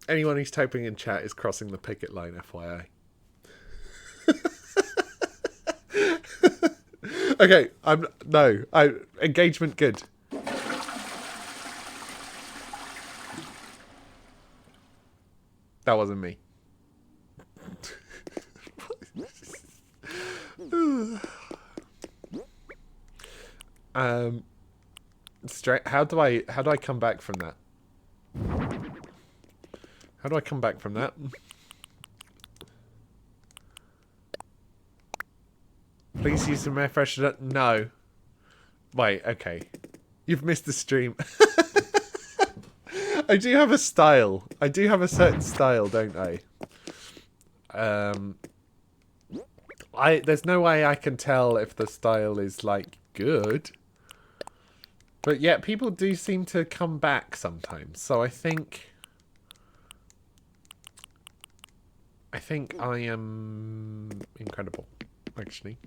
Anyone who's typing in chat is crossing the picket line, FYI. Okay, engagement good. That wasn't me. How do I come back from that? How do I come back from that? Please use some air freshener. No. Wait, okay. You've missed the stream. I do have a style. I do have a certain style, don't I? There's no way I can tell if the style is, like, good. But yet, people do seem to come back sometimes. So I think I am incredible, actually.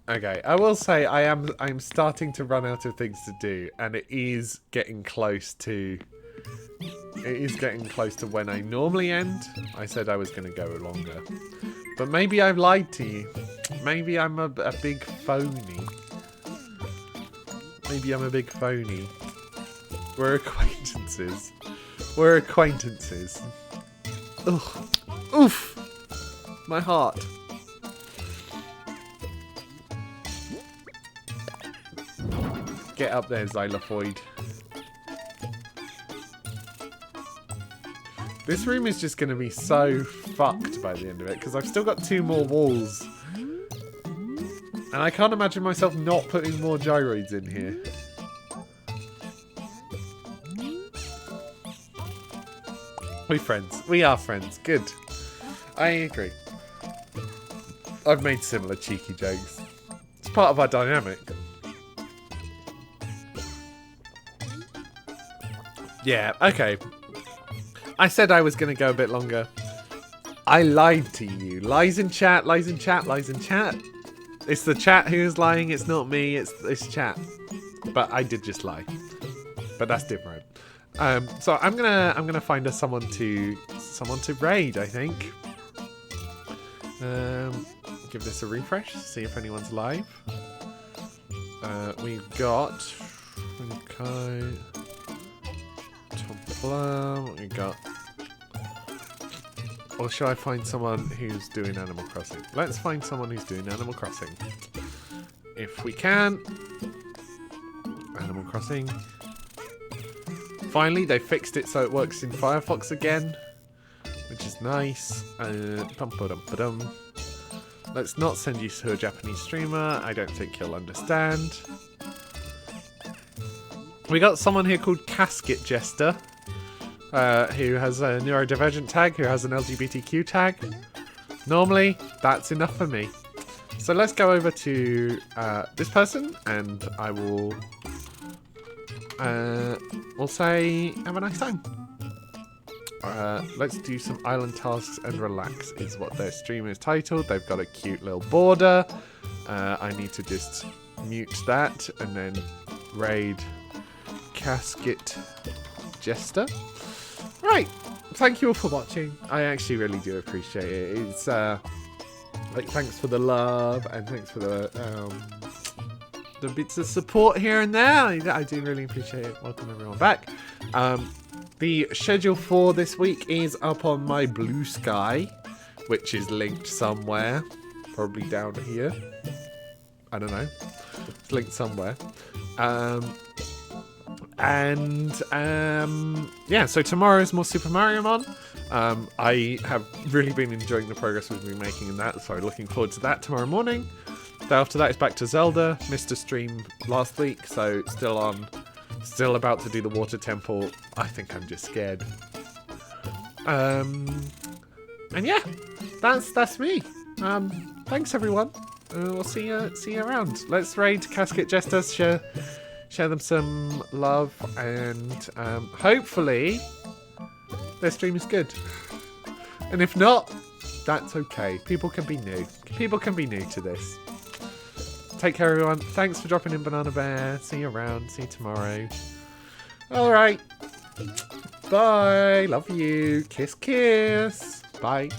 Okay, I will say I'm starting to run out of things to do, and it is getting close to when I normally end. I said I was going to go longer, but maybe I've lied to you. Maybe I'm a big phony. Maybe I'm a big phony. We're acquaintances. We're acquaintances. Ugh. Oof! My heart. Get up there, Xylofoid. This room is just going to be so fucked by the end of it, because I've still got 2 more walls. And I can't imagine myself not putting more gyroids in here. We're friends. We are friends. Good. I agree. I've made similar cheeky jokes. It's part of our dynamic. Yeah, okay. I said I was going to go a bit longer. I lied to you. Lies in chat, lies in chat, lies in chat. It's the chat who's lying, it's not me, it's chat. But I did just lie. But that's different. So I'm gonna find us someone to raid, I think. Give this a refresh, see if anyone's live. We've got Tom we got. Or shall I find someone who's doing Animal Crossing? Let's find someone who's doing Animal Crossing. If we can. Animal Crossing. Finally, they fixed it so it works in Firefox again. Which is nice. Let's not send you to a Japanese streamer. I don't think he'll understand. We got someone here called Casket Jester. Who has a neurodivergent tag, who has an LGBTQ tag. Normally, that's enough for me. So let's go over to this person, and I will we'll say, have a nice time. Let's do some island tasks and relax is what their stream is titled. They've got a cute little border. I need to just mute that and then raid Casket Jester. Right, thank you all for watching. I actually really do appreciate it. It's like, thanks for the love and thanks for the bits of support here and there. I do really appreciate it. Welcome everyone back. The schedule for this week is up on my Blue Sky, which is linked somewhere, probably down here. I don't know. It's linked somewhere. Yeah, so tomorrow is more Super Mario Mon. I have really been enjoying the progress we've been making in that, so looking forward to that tomorrow morning. Day after that is back to Zelda. Missed a stream last week, so still on. Still about to do the water temple. I think I'm just scared. And yeah, that's me. Thanks everyone. We'll see you around. Let's raid Casket Jesters. Share them some love, and hopefully their stream is good. And if not, that's okay. People can be new. People can be new to this. Take care, everyone. Thanks for dropping in, Banana Bear. See you around. See you tomorrow. All right. Bye. Love you. Kiss, kiss. Bye.